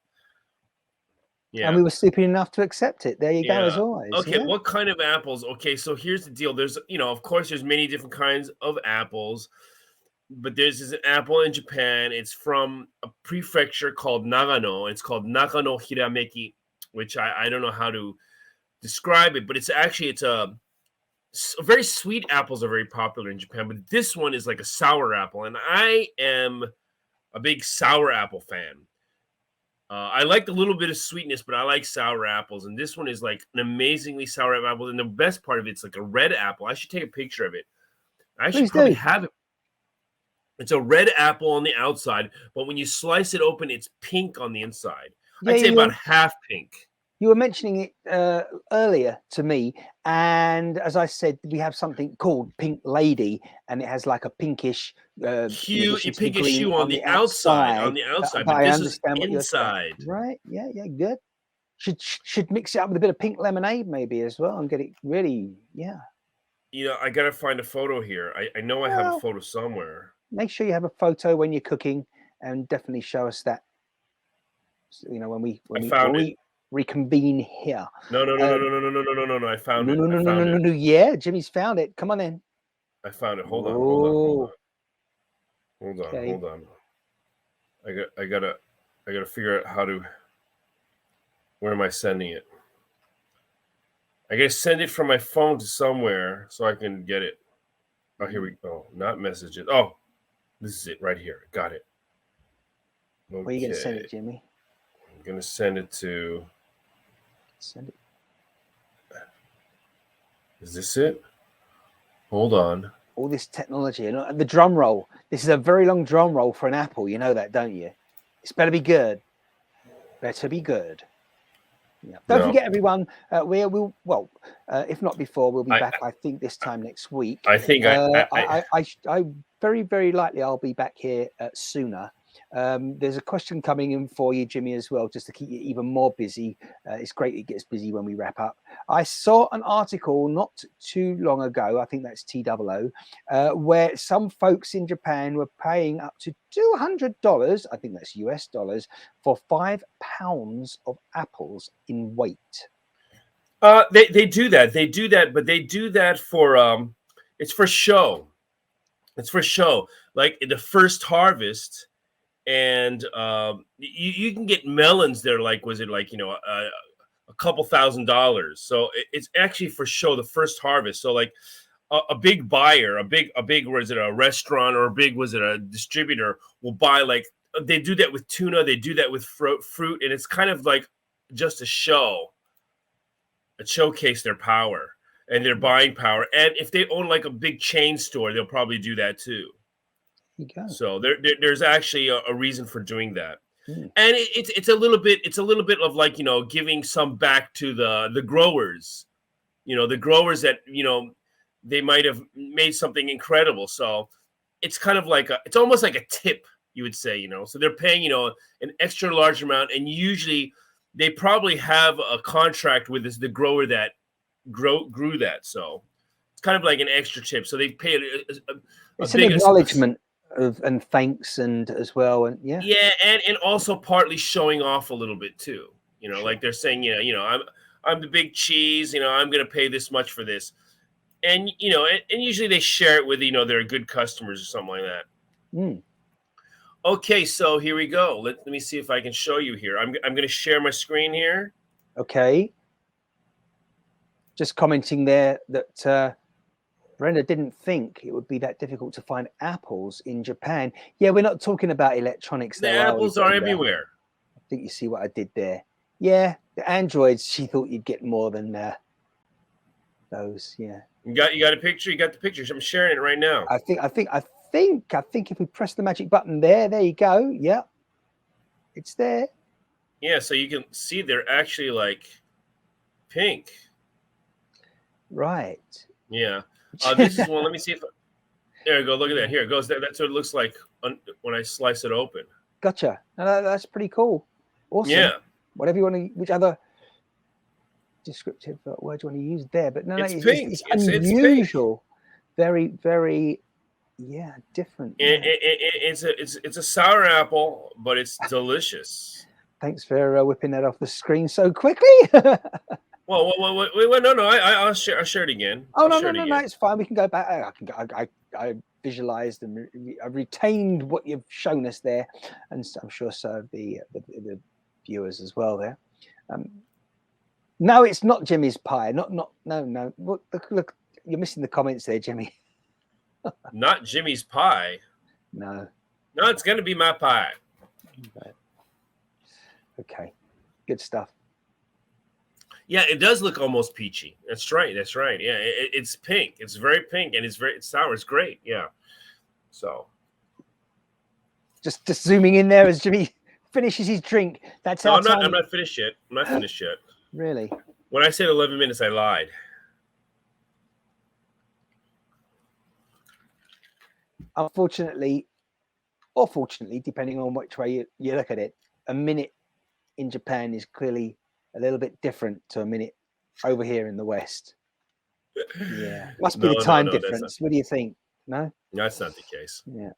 Yeah. And we were stupid enough to accept it. There you go, as always. Okay, what kind of apples? Okay, so here's the deal. There's, of course, there's many different kinds of apples, but there's an apple in Japan. It's from a prefecture called Nagano. It's called Nagano Hirameki, which I don't know how to describe it, but it's a very sweet apples are very popular in Japan, but this one is like a sour apple, and I am a big sour apple fan. I like a little bit of sweetness, but I like sour apples. And this one is like an amazingly sour apple. And the best part of it's like a red apple. I should take a picture of it. I should probably have it. It's a red apple on the outside, but when you slice it open, it's pink on the inside. I'd say about half pink. You were mentioning it earlier to me, and as I said, we have something called Pink Lady, and it has like a pinkish hue on the outside. But I understand what you're saying. Right? Yeah, good. Should mix it up with a bit of pink lemonade maybe as well, and get it really, I gotta find a photo here. I know I have a photo somewhere. Make sure you have a photo when you're cooking, and definitely show us that. When we reconvene here. No. I found it. No. Yeah, Jimmy's found it. Come on in. I found it. Hold on. I gotta figure out how to. Where am I sending it? I gotta send it from my phone to somewhere so I can get it. Oh, here we go. Not messages. Oh, this is it right here. Got it. Where are you going to send it, Jimmy? I'm gonna send it to. Send it. Is this it? Hold on. All this technology and the drum roll. This is a very long drum roll for an Apple. You know that, don't you? It's better be good. Better be good. Yeah. Don't forget, everyone. Well, if not before, we'll be back. I think this time next week. I think I very, very likely I'll be back here sooner. There's a question coming in for you, Jimmy, as well, just to keep you even more busy. It's great it gets busy when we wrap up. I saw an article not too long ago, I think that's TOO, where some folks in Japan were paying up to $200, I think that's US dollars, for 5 pounds of apples in weight. They do that. They do that, but they do that for it's for show. It's for show. Like in the first harvest. And you can get melons there, like, was it like, a couple $1,000s. So it's actually for show, the first harvest. So like a big buyer, a big, was it a restaurant or was it a distributor will buy, like, they do that with tuna, they do that with fruit, and it's kind of like just a showcase their power and their buying power. And if they own like a big chain store, they'll probably do that too. So there's actually a reason for doing that, and it's a little bit of like, giving some back to the growers, the growers that they might have made something incredible. So it's kind of like it's almost like a tip, you would say, So they're paying an extra large amount, and usually they probably have a contract with the grower that grew that. So it's kind of like an extra tip. So they pay it's an acknowledgement and thanks, and as well, and and also partly showing off a little bit too, Sure. Like they're saying, I'm the big cheese, I'm gonna pay this much for this, and and usually they share it with their good customers or something like that. Okay, so here we go. Let me see if I can show you here. I'm gonna share my screen here. Okay, just commenting there that Brenda didn't think it would be that difficult to find apples in Japan. Yeah, we're not talking about electronics. The apples are everywhere. I think you see what I did there. Yeah, the Androids, she thought you'd get more than those. Yeah. You got a picture? You got the pictures. I'm sharing it right now. I think if we press the magic button there you go. Yeah. It's there. Yeah, so you can see they're actually like pink. Right. Yeah. This is one. Let me see if. There we go. Look at that. Here it goes. That's what it looks like when I slice it open. Gotcha. No, that's pretty cool. Awesome. Yeah. Whatever you want to. Which other descriptive word you want to use there? But no, it's pink. It's unusual. It's very, very. Yeah, different. It's a sour apple, but it's delicious. Thanks for whipping that off the screen so quickly. Well, no. I'll share it again. Oh, no, it's fine. We can go back. I visualized and I retained what you've shown us there, and I'm sure so the viewers as well there. No, it's not Jimmy's pie. No. Look, you're missing the comments there, Jimmy. Not Jimmy's pie. No, it's gonna be my pie. Okay, good stuff. Yeah, it does look almost peachy. That's right. Yeah, it's pink. It's very pink, and it's sour. It's great. Yeah. So, just zooming in there as Jimmy finishes his drink. That's how. I'm not finished yet. Really? When I said 11 minutes, I lied. Unfortunately, or fortunately, depending on which way you look at it, a minute in Japan is clearly a little bit different to a minute over here in the West. Yeah, must be the time difference. What do you think? No, that's not the case. Yeah.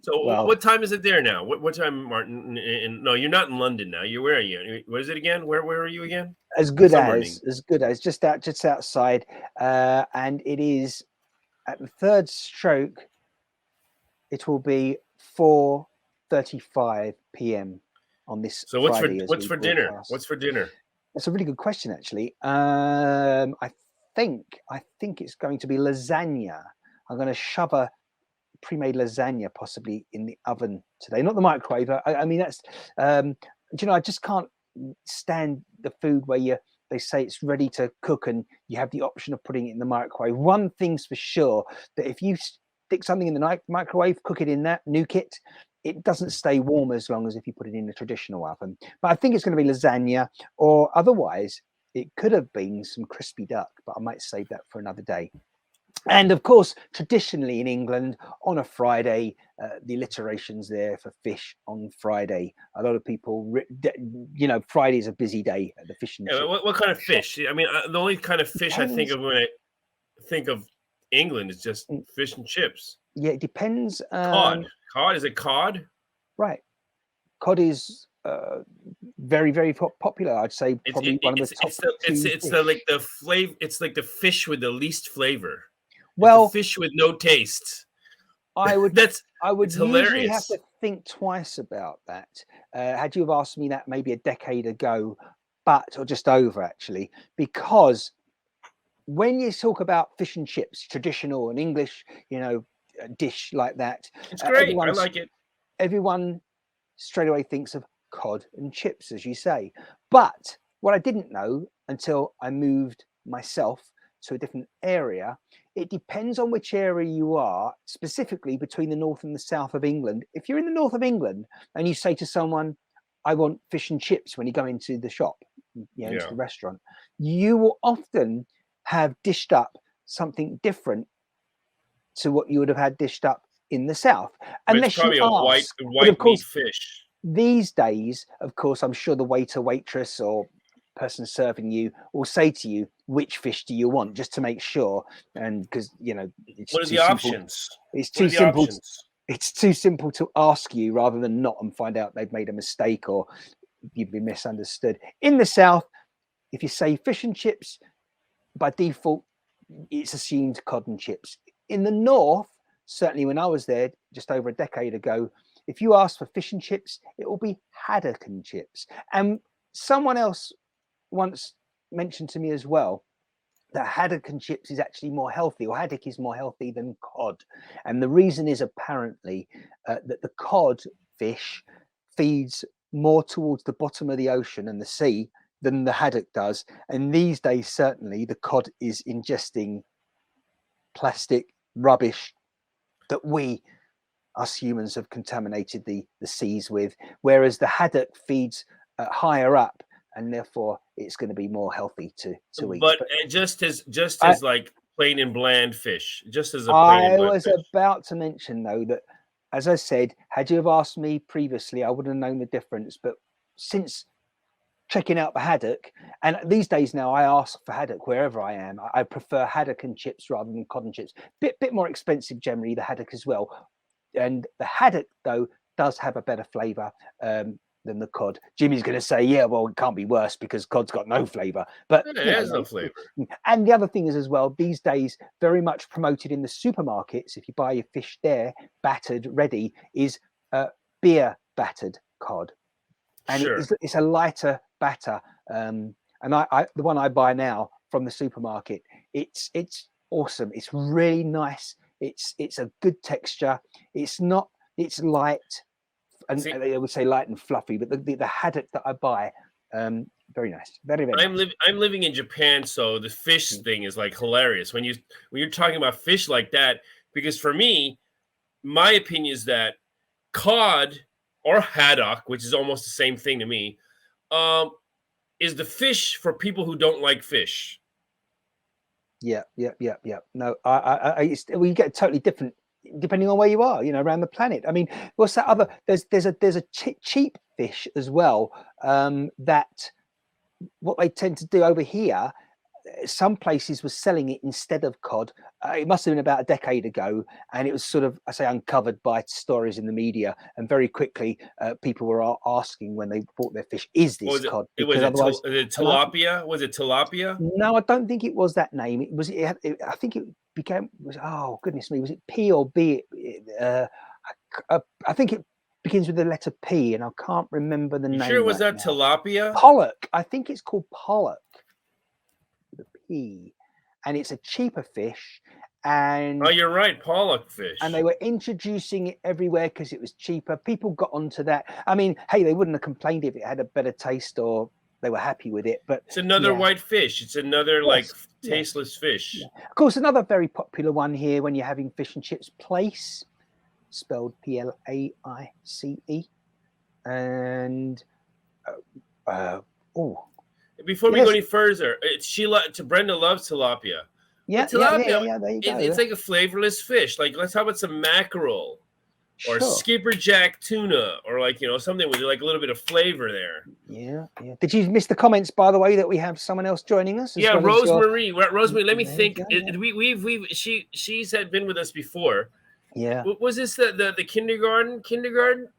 So, what time is it there now? What time, Martin? No, you're not in London now. Where are you? What is it again? Where are you again? As good as just outside, and it is at the third stroke. It will be 4:35 p.m. on this. So what's for dinner? What's for dinner? That's a really good question, actually. I think it's going to be lasagna. I'm going to shove a pre-made lasagna possibly in the oven today, not the microwave. I mean, that's I just can't stand the food where they say it's ready to cook and you have the option of putting it in the microwave. One thing's for sure, that if you stick something in the microwave, cook it in that, nuke it, it doesn't stay warm as long as if you put it in a traditional oven. But I think it's going to be lasagna, or otherwise it could have been some crispy duck, but I might save that for another day. And of course, traditionally in England, on a Friday, the alliterations there for fish on Friday. A lot of people, Friday is a busy day at the fish and Yeah, chip what kind of shop. fish? I mean, the only kind of fish I think of when I think of England is just fish and chips. Yeah, it depends. Cod. Is it cod? Right. Cod is very, very popular. I'd say probably one of the top two. It's the flavor. It's like the fish with the least flavor. Well, fish with no taste. I would usually hilarious. have to think twice about that. Had you have asked me that maybe a decade ago, or just over actually, because when you talk about fish and chips, traditional and English, dish like that, it's great. I like it. Everyone straight away thinks of cod and chips, as you say. But what I didn't know until I moved myself to a different area, it depends on which area you are, specifically between the north and the south of England. If you're in the north of England and you say to someone, I want fish and chips, when you go into the shop, into the restaurant, you will often have dished up something different to what you would have had dished up in the south. Unless it's probably you ask, a white meat fish. These days, of course, I'm sure the waiter, waitress, or person serving you will say to you, which fish do you want, just to make sure. And because it's what are the options? It's too simple. It's too simple to ask you rather than not and find out they've made a mistake or you've been misunderstood. In the south, if you say fish and chips, by default, it's assumed cod and chips. In the north, certainly when I was there just over a decade ago, if you ask for fish and chips, it will be haddock and chips. And someone else once mentioned to me as well that haddock and chips is actually more healthy, or haddock is more healthy than cod. And the reason is apparently that the cod fish feeds more towards the bottom of the ocean and the sea than the haddock does. And these days, certainly, the cod is ingesting plastic rubbish that us humans have contaminated the seas with, whereas the haddock feeds higher up, and therefore it's going to be more healthy to eat. But just as like plain and bland fish, just as I was about to mention though that, as I said, had you have asked me previously, I would have known the difference. But since checking out the haddock, and these days now I ask for haddock wherever I am. I prefer haddock and chips rather than cod and chips. Bit more expensive generally, the haddock as well. And the haddock though does have a better flavour than the cod. Jimmy's going to say, yeah, well, it can't be worse because cod's got no flavour. But it has no flavour. And the other thing is as well, these days, very much promoted in the supermarkets, if you buy your fish there, battered, ready, is beer battered cod. And it's a lighter batter. And I the one I buy now from the supermarket, it's awesome. It's really nice. It's a good texture. It's light. And I would say light and fluffy, but the haddock that I buy, very nice, very nice. I'm living in Japan, so the fish thing is like hilarious when you're talking about fish like that. Because for me, my opinion is that cod or haddock, which is almost the same thing to me, is the fish for people who don't like fish. Yeah. No, we get totally different depending on where you are, around the planet. I mean, what's that other? There's a cheap fish as well. That what they tend to do over here, some places were selling it instead of cod. It must have been about a decade ago, and it was sort of, I say, uncovered by stories in the media. And very quickly, people were asking when they bought their fish, "Is this cod?" Was it tilapia? Was it tilapia? No, I don't think it was that name. I think it became. Oh goodness me, was it P or B? I think it begins with the letter P, and I can't remember the You name. sure it was right not now. tilapia? Pollock. I think it's called pollock. The P, and it's a cheaper fish. And Oh, you're right, pollock fish. and they were introducing it everywhere because it was cheaper. People got onto that. I mean, hey, they wouldn't have complained if it had a better taste or they were happy with it. But it's another white fish. It's another like tasteless fish. Yeah. Of course, another very popular one here when you're having fish and chips, plaice, spelled Plaice. And before we go any further, Brenda loves tilapia. Yeah, tilapia, there you go. It's like a flavorless fish. Like, let's talk about some mackerel or skipperjack tuna, or like, something with like a little bit of flavor there. Yeah. Did you miss the comments, by the way, that we have someone else joining us? Yeah, Rosemary. Rosemary, let me think. She's had been with us before. Yeah. Was this the kindergarten?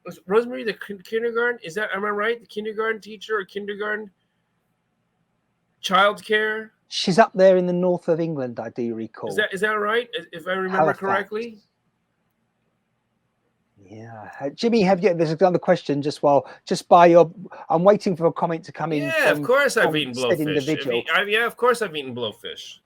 Was Rosemary the kindergarten? Am I right? The kindergarten teacher or kindergarten childcare? She's up there in the north of England, I do recall. Is that right? If I remember correctly? Yeah. Jimmy, there's another question I'm waiting for a comment to come in. Yeah, of course I've eaten blowfish. Individual. Of course I've eaten blowfish.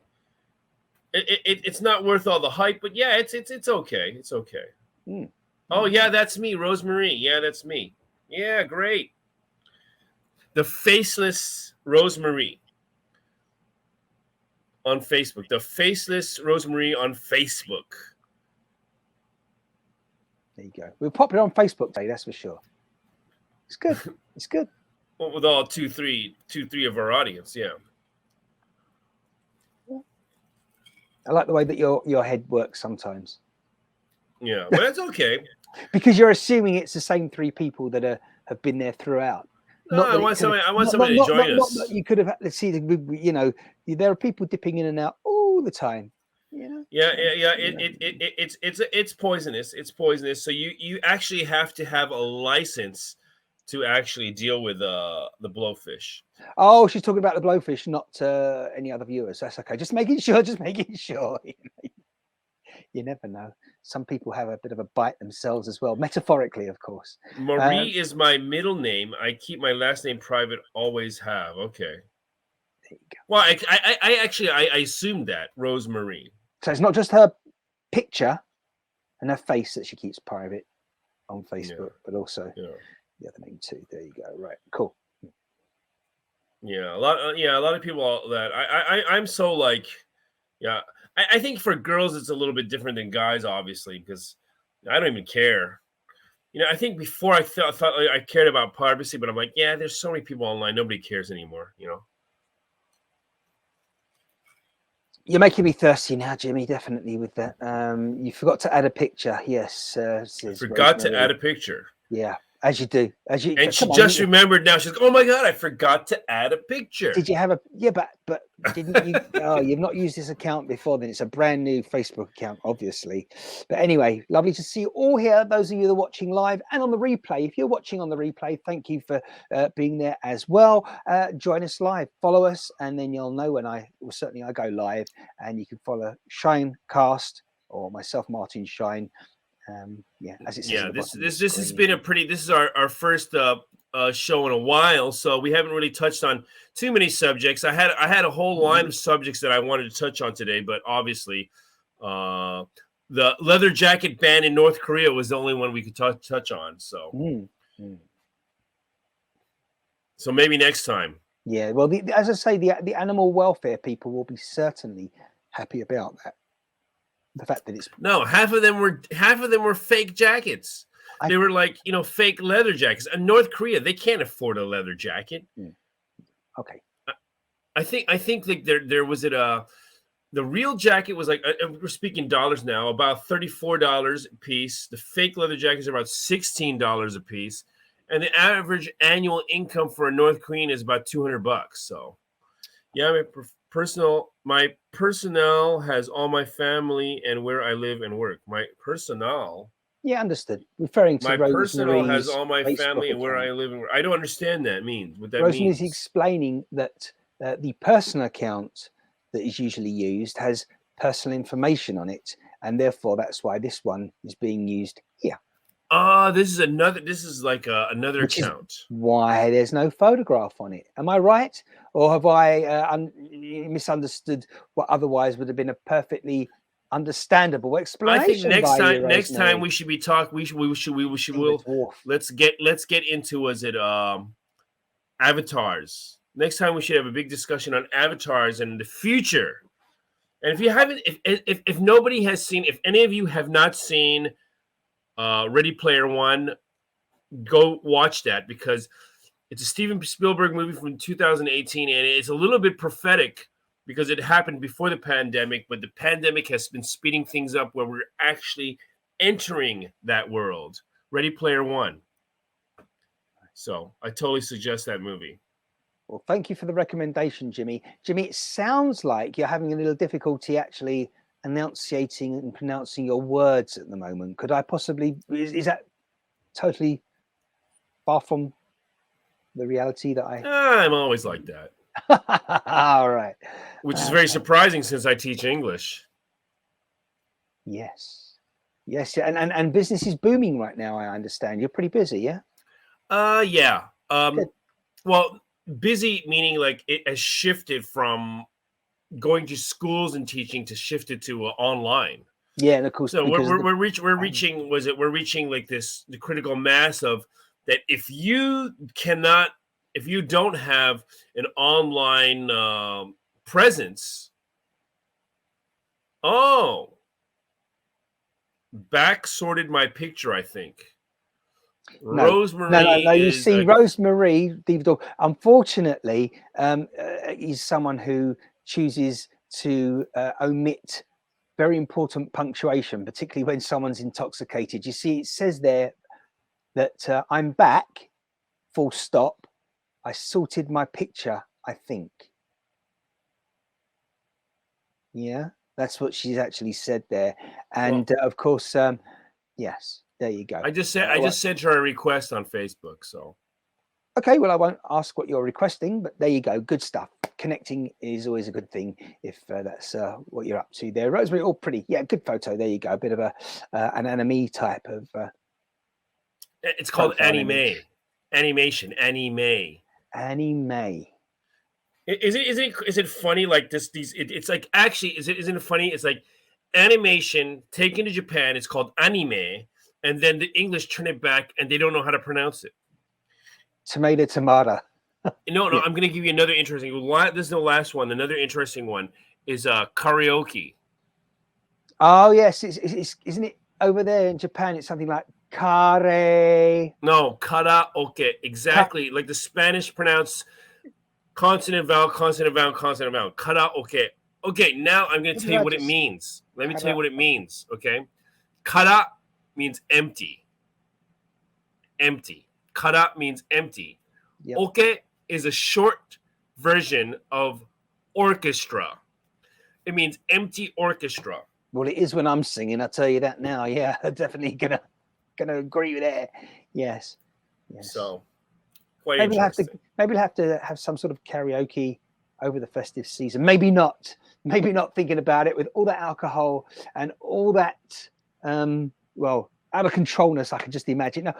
It's not worth all the hype, but yeah, it's okay. It's okay. Mm. Oh yeah, that's me, Rosemary. Yeah, that's me. Yeah, great. The faceless Rosemary on Facebook. The faceless Rosemary on Facebook. There you go. We're popular on Facebook, Dave, that's for sure. It's good. It's good. Well, with all two, three of our audience, yeah. I like the way that your head works sometimes. Yeah, well, that's okay. Because you're assuming it's the same three people that have been there throughout. No, I want somebody to join us. Not that you could have had to see there are people dipping in and out all the time. Yeah. It's poisonous. It's poisonous. So you actually have to have a license to actually deal with the blowfish. Oh, she's talking about the blowfish, not any other viewers. That's okay. Just making sure. You never know. Some people have a bit of a bite themselves as well, metaphorically, of course. Marie is my middle name. I keep my last name private. Always have. Okay. There you go. Well, I assumed that Rosemary. So it's not just her picture and her face that she keeps private on Facebook, but also the other name too. There you go. Right. Cool. Yeah, a lot of people that I'm so like, yeah. I think for girls it's a little bit different than guys, obviously, because I don't even care. I think before I thought I cared about privacy, but I'm like, yeah, there's so many people online, nobody cares anymore. You're making me thirsty now, Jimmy. Definitely with that. You forgot to add a picture. Yes, forgot to add a picture. Yeah. As you do, and she remembered now. She's like, "Oh my god, I forgot to add a picture." Did you have but didn't you? Oh, you've not used this account before. Then it's a brand new Facebook account, obviously. But anyway, lovely to see you all here. Those of you that are watching live and on the replay. If you're watching on the replay, thank you for being there as well. Join us live, follow us, and then you'll know when I go live. And you can follow Shinecast or myself, Martin Shine. As it says. This has been this is our first show in a while, so we haven't really touched on too many subjects. I had a whole line of subjects that I wanted to touch on today, but obviously the leather jacket ban in North Korea was the only one we could touch on. So so maybe next time. Yeah, well, as I say, the animal welfare people will be certainly happy about that. The fact that it's half of them were fake jackets. They were like fake leather jackets. In North Korea, they can't afford a leather jacket. Okay. I think like there was the real jacket was like we're speaking dollars now, about $34 a piece. The fake leather jackets are about $16 a piece, and the average annual income for a North Korean is about $200. So yeah, my personnel has all my family and where I live and work. My personnel. Yeah, understood. Referring to my personnel has all my family and where I live and work. I don't understand what that means. Rosemary's explaining that the personal account that is usually used has personal information on it, and therefore that's why this one is being used here. This is like another Which is account. why there's no photograph on it. Am I right? Or have I misunderstood what otherwise would have been a perfectly understandable I explanation think by you, next time Rosemary? we should be talking. Being the dwarf. Let's get into, was it avatars. Next time we should have a big discussion on avatars and the future. And if you haven't, if nobody has seen, if any of you have not seen Ready Player One, go watch that, because it's a Steven Spielberg movie from 2018, and it's a little bit prophetic because it happened before the pandemic, but the pandemic has been speeding things up where we're actually entering that world. Ready Player One. So I totally suggest that movie. Well, thank you for the recommendation, Jimmy. Jimmy, it sounds like you're having a little difficulty actually enunciating and pronouncing your words at the moment. Could I possibly, is that totally far from the reality that I'm always like that. All right. Which is very surprising since I teach English. Yes. Yes. And business is booming right now, I understand. You're pretty busy, yeah? Yeah. Well, busy meaning like it has shifted from going to schools and teaching to shifted to online. Yeah, and of course, so we're reaching like the critical mass of that. If you don't have an online presence, back sorted my picture, I think. No, Rosemary. No. You see, Rosemary, unfortunately, is someone who chooses to omit very important punctuation, particularly when someone's intoxicated. You see, it says there that I'm back, full stop. I sorted my picture, I think. Yeah, that's what she's actually said there. And of course, yes, there you go. I just sent her a request on Facebook. So okay, well, I won't ask what you're requesting, but there you go. Good stuff. Connecting is always a good thing if that's what you're up to there. Rosemary, all pretty. Yeah, good photo. There you go. A bit of an anime type of. It's called anime. Animation. Anime. Anime. Is it funny like this? It's like, actually, isn't it funny? It's like animation taken to Japan. It's called anime, and then the English turn it back, and they don't know how to pronounce it. Tomato. No, I'm going to give you another interesting. This is the last one. Another interesting one is karaoke. Oh yes, it's isn't it over there in Japan? It's something like kare. No, karaoke. Exactly, like the Spanish pronounce consonant vowel, consonant vowel, consonant vowel. Karaoke. Okay, now I'm going to tell you what it means. Let me tell you what it means. Okay, kara means empty. Empty. Kara means empty. Yep. Oke is a short version of orchestra. It means empty orchestra. Well, it is when I'm singing. I'll tell you that now. Yeah, definitely gonna agree with that. Yes. So, quite maybe interesting. We'll have to have some sort of karaoke over the festive season. Maybe not. Maybe not thinking about it with all that alcohol and all that. Out of controlness, I can just imagine. Now,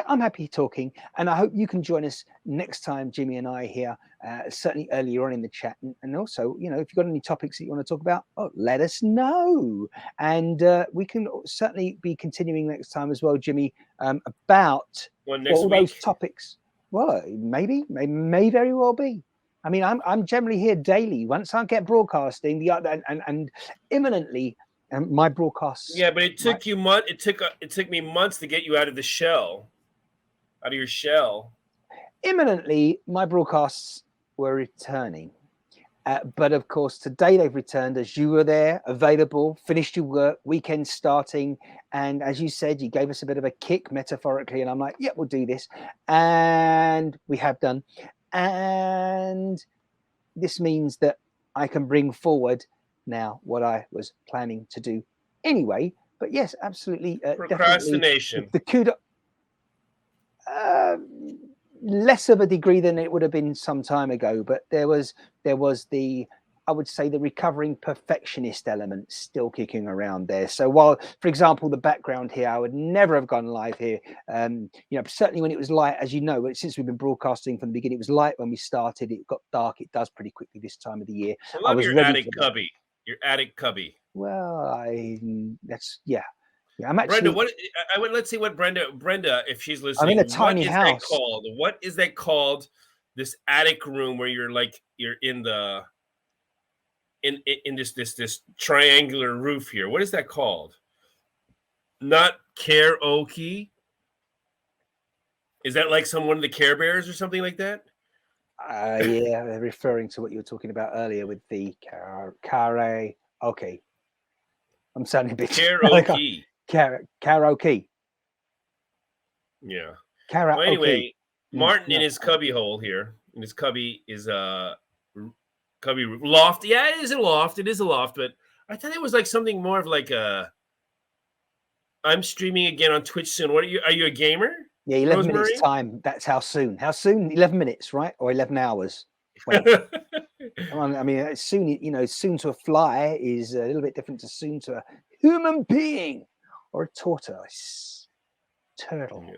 I'm happy talking, and I hope you can join us next time, Jimmy and I here, certainly earlier on in the chat. And also, if you've got any topics that you want to talk about, let us know. And we can certainly be continuing next time as well, Jimmy, about all those topics. Well, may very well be. I mean, I'm generally here daily. Once I get broadcasting, and imminently. And my broadcasts. Yeah, but it took it took me months to get you out of the shell, out of your shell. Imminently, my broadcasts were returning, but of course today they've returned as you were there, available, finished your work, weekend starting, and as you said, you gave us a bit of a kick metaphorically, and I'm like, yeah, we'll do this, and we have done, and this means that I can bring forward now what I was planning to do anyway. But yes, absolutely. Procrastination. The kudos, less of a degree than it would have been some time ago, but there was the I would say, the recovering perfectionist element still kicking around there. So while, for example, the background here, I would never have gone live here. Certainly when it was light, as you know, since we've been broadcasting from the beginning, it was light when we started. It got dark. It does pretty quickly this time of the year. I I love was your ready attic for that. cubby. Your attic cubby. Well, yeah. I'm Brenda, actually. let's see what Brenda, if she's listening. I'm in a tiny what is house. That called? What is that called? This attic room where you're in the in this triangular roof here. What is that called? Not karaoke. Is that like one of the Care Bears or something like that? Yeah, referring to what you were talking about earlier with the karaoke. Okay, I'm sounding a bit karaoke. Karaoke. Yeah. Karaoke. Well, anyway, Martin in his cubby hole here. And his cubby is cubby loft. Yeah, it is a loft. It is a loft, but I thought it was like something more of like a. I'm streaming again on Twitch soon. What are you a gamer? Yeah, 11 minutes time. That's how soon. How soon? 11 minutes, right? Or 11 hours. Wait. Come on, I mean, soon, soon to a fly is a little bit different to soon to a human being or a tortoise. Turtle. Yeah.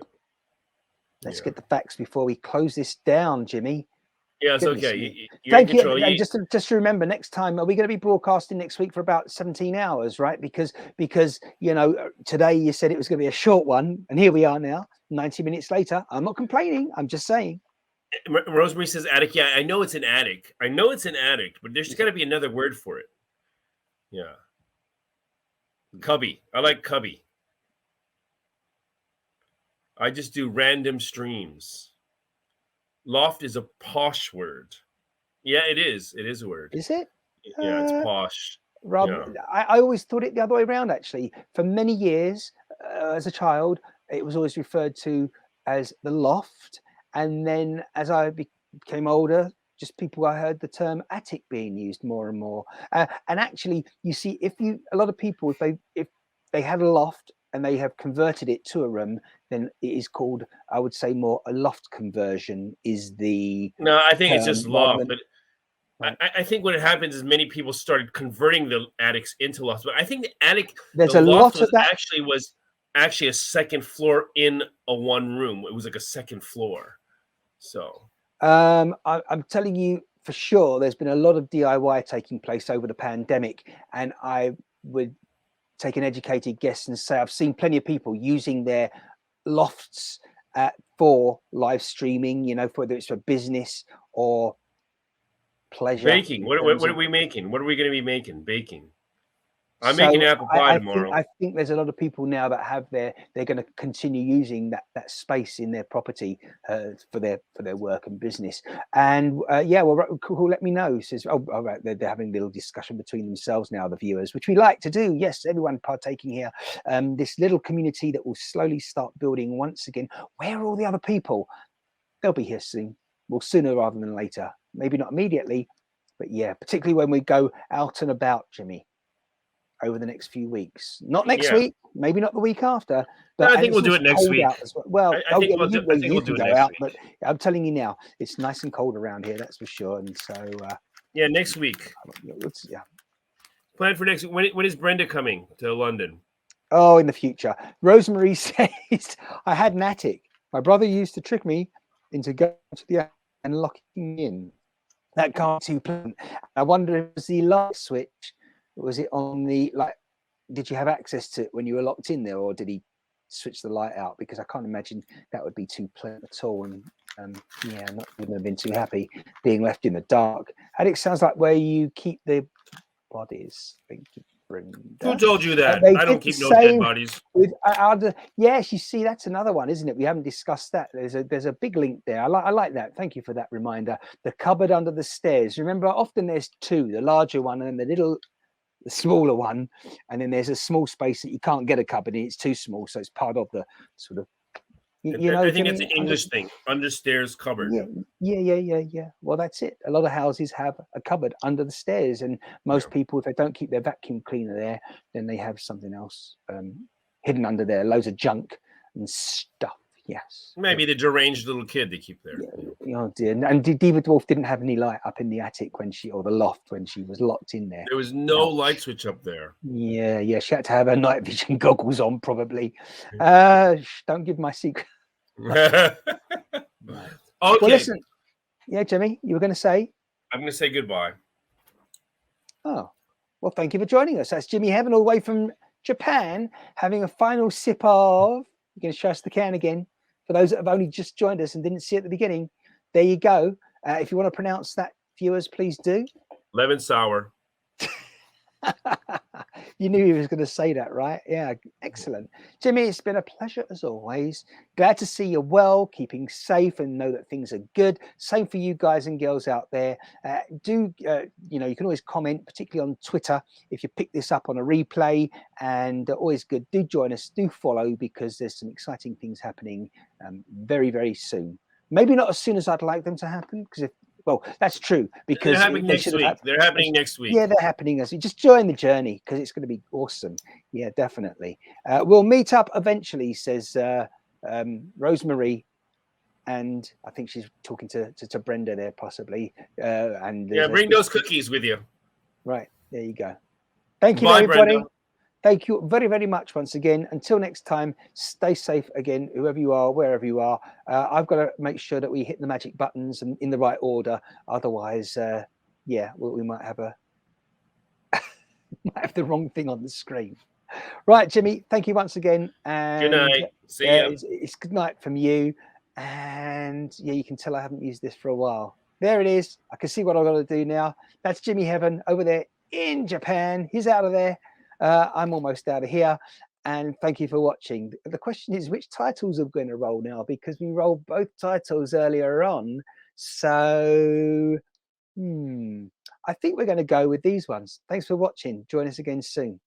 Let's get the facts before we close this down, Jimmy. Yeah, it's okay. Thank you. And just to remember, next time, are we going to be broadcasting next week for about 17 hours, right? Because today you said it was going to be a short one, and here we are now, 90 minutes later. I'm not complaining. I'm just saying. Rosemary says attic. Yeah, I know it's an attic. But there's got to be another word for it. Yeah. Cubby. I like cubby. I just do random streams. Loft is a posh word. Yeah, it is. It is a word. Is it? Yeah, it's posh. Rob, yeah. I always thought it the other way around, actually. For many years, as a child, it was always referred to as the loft. And then as I became older, I heard the term attic being used more and more. And actually, you see, a lot of people, if they had a loft and they have converted it to a room, then it is called, I would say, more a loft conversion is the. No, I think it's just loft. But right. I think what happens is many people started converting the attics into lofts. But I think the attic, there's a lot of that. was actually a second floor in a one room. It was like a second floor. So I'm telling you for sure, there's been a lot of DIY taking place over the pandemic, and I would take an educated guess and say I've seen plenty of people using their lofts for live streaming, whether it's for business or pleasure. Baking. What are we making? What are we going to be making? Baking. I'm making apple pie tomorrow. I think there's a lot of people now that they're going to continue using that space in their property for their work and business. And cool. Let me know. Says, all right, they're having a little discussion between themselves now, the viewers, which we like to do. Yes, everyone partaking here. This little community that will slowly start building once again. Where are all the other people? They'll be here soon. Well, sooner rather than later. Maybe not immediately, but yeah, particularly when we go out and about, Jimmy. Over the next few weeks, not next week, maybe not the week after. But I think we'll do it next week. Well, I think we'll do it next week. But I'm telling you now, it's nice and cold around here. That's for sure. And so, next week. Plan for next week. When is Brenda coming to London? Oh, in the future. Rosemary says, I had an attic. My brother used to trick me into going to the attic and locking in. That can't too pleasant. I wonder if it was the light switch. Was it on the, did you have access to it when you were locked in there, or did he switch the light out? Because I can't imagine that would be too pleasant at all. And wouldn't have been too happy being left in the dark. And it sounds like where you keep the bodies. Thank you, Brenda. Who told you that? I don't keep no dead bodies. Yes, you see, that's another one, isn't it? We haven't discussed that. There's a big link there. I like that. Thank you for that reminder. The cupboard under the stairs. Remember, often there's two, the larger one and the smaller one, and then there's a small space that you can't get a cupboard in. It's too small, so it's part of the sort of I think it's an English thing, understairs cupboard. Yeah. Well, that's it. A lot of houses have a cupboard under the stairs, and most people, if they don't keep their vacuum cleaner there, then they have something else hidden under there, loads of junk and stuff. Yes. Maybe the deranged little kid they keep there. Oh dear. And Diva Dwarf didn't have any light up in the attic when or the loft when she was locked in there. There was no light switch up there. Yeah. She had to have her night vision goggles on, probably. Don't give my secret. Okay. Well, listen. Yeah, Jimmy, you were going to say? I'm going to say goodbye. Oh, well, thank you for joining us. That's Jimmy Heaven all the way from Japan, having a final sip of. You're going to show us the can again. For those that have only just joined us and didn't see it at the beginning, there you go. If you want to pronounce that, viewers, please do. Lemon sour. You knew he was going to say that, right? Yeah, excellent. Jimmy, it's been a pleasure as always. Glad to see you're well, keeping safe, and know that things are good. Same for you guys and girls out there. You can always comment, particularly on Twitter, if you pick this up on a replay, and always good. Do join us, do follow, because there's some exciting things happening very, very soon. Maybe not as soon as I'd like them to happen, because well, that's true, because they're happening next week. They're happening next week. Yeah, they're happening as we just join the journey, because it's going to be awesome. Yeah, definitely. We'll meet up eventually, says Rosemary, and I think she's talking to Brenda there, possibly. And yeah, bring those cookies with you. Right, there you go. Thank you, Bye, everybody. Brenda. Thank you very, very much once again. Until next time, stay safe again, whoever you are, wherever you are. I've got to make sure that we hit the magic buttons and in the right order. Otherwise, we might have might have the wrong thing on the screen. Right, Jimmy, thank you once again. And good night. See ya. It's good night from you. And yeah, you can tell I haven't used this for a while. There it is. I can see what I've got to do now. That's Jimmy Heaven over there in Japan. He's out of there. I'm almost out of here, and thank you for watching. The question is, which titles are going to roll now, because we rolled both titles earlier on. So I think we're going to go with these ones. Thanks for watching. Join us again soon.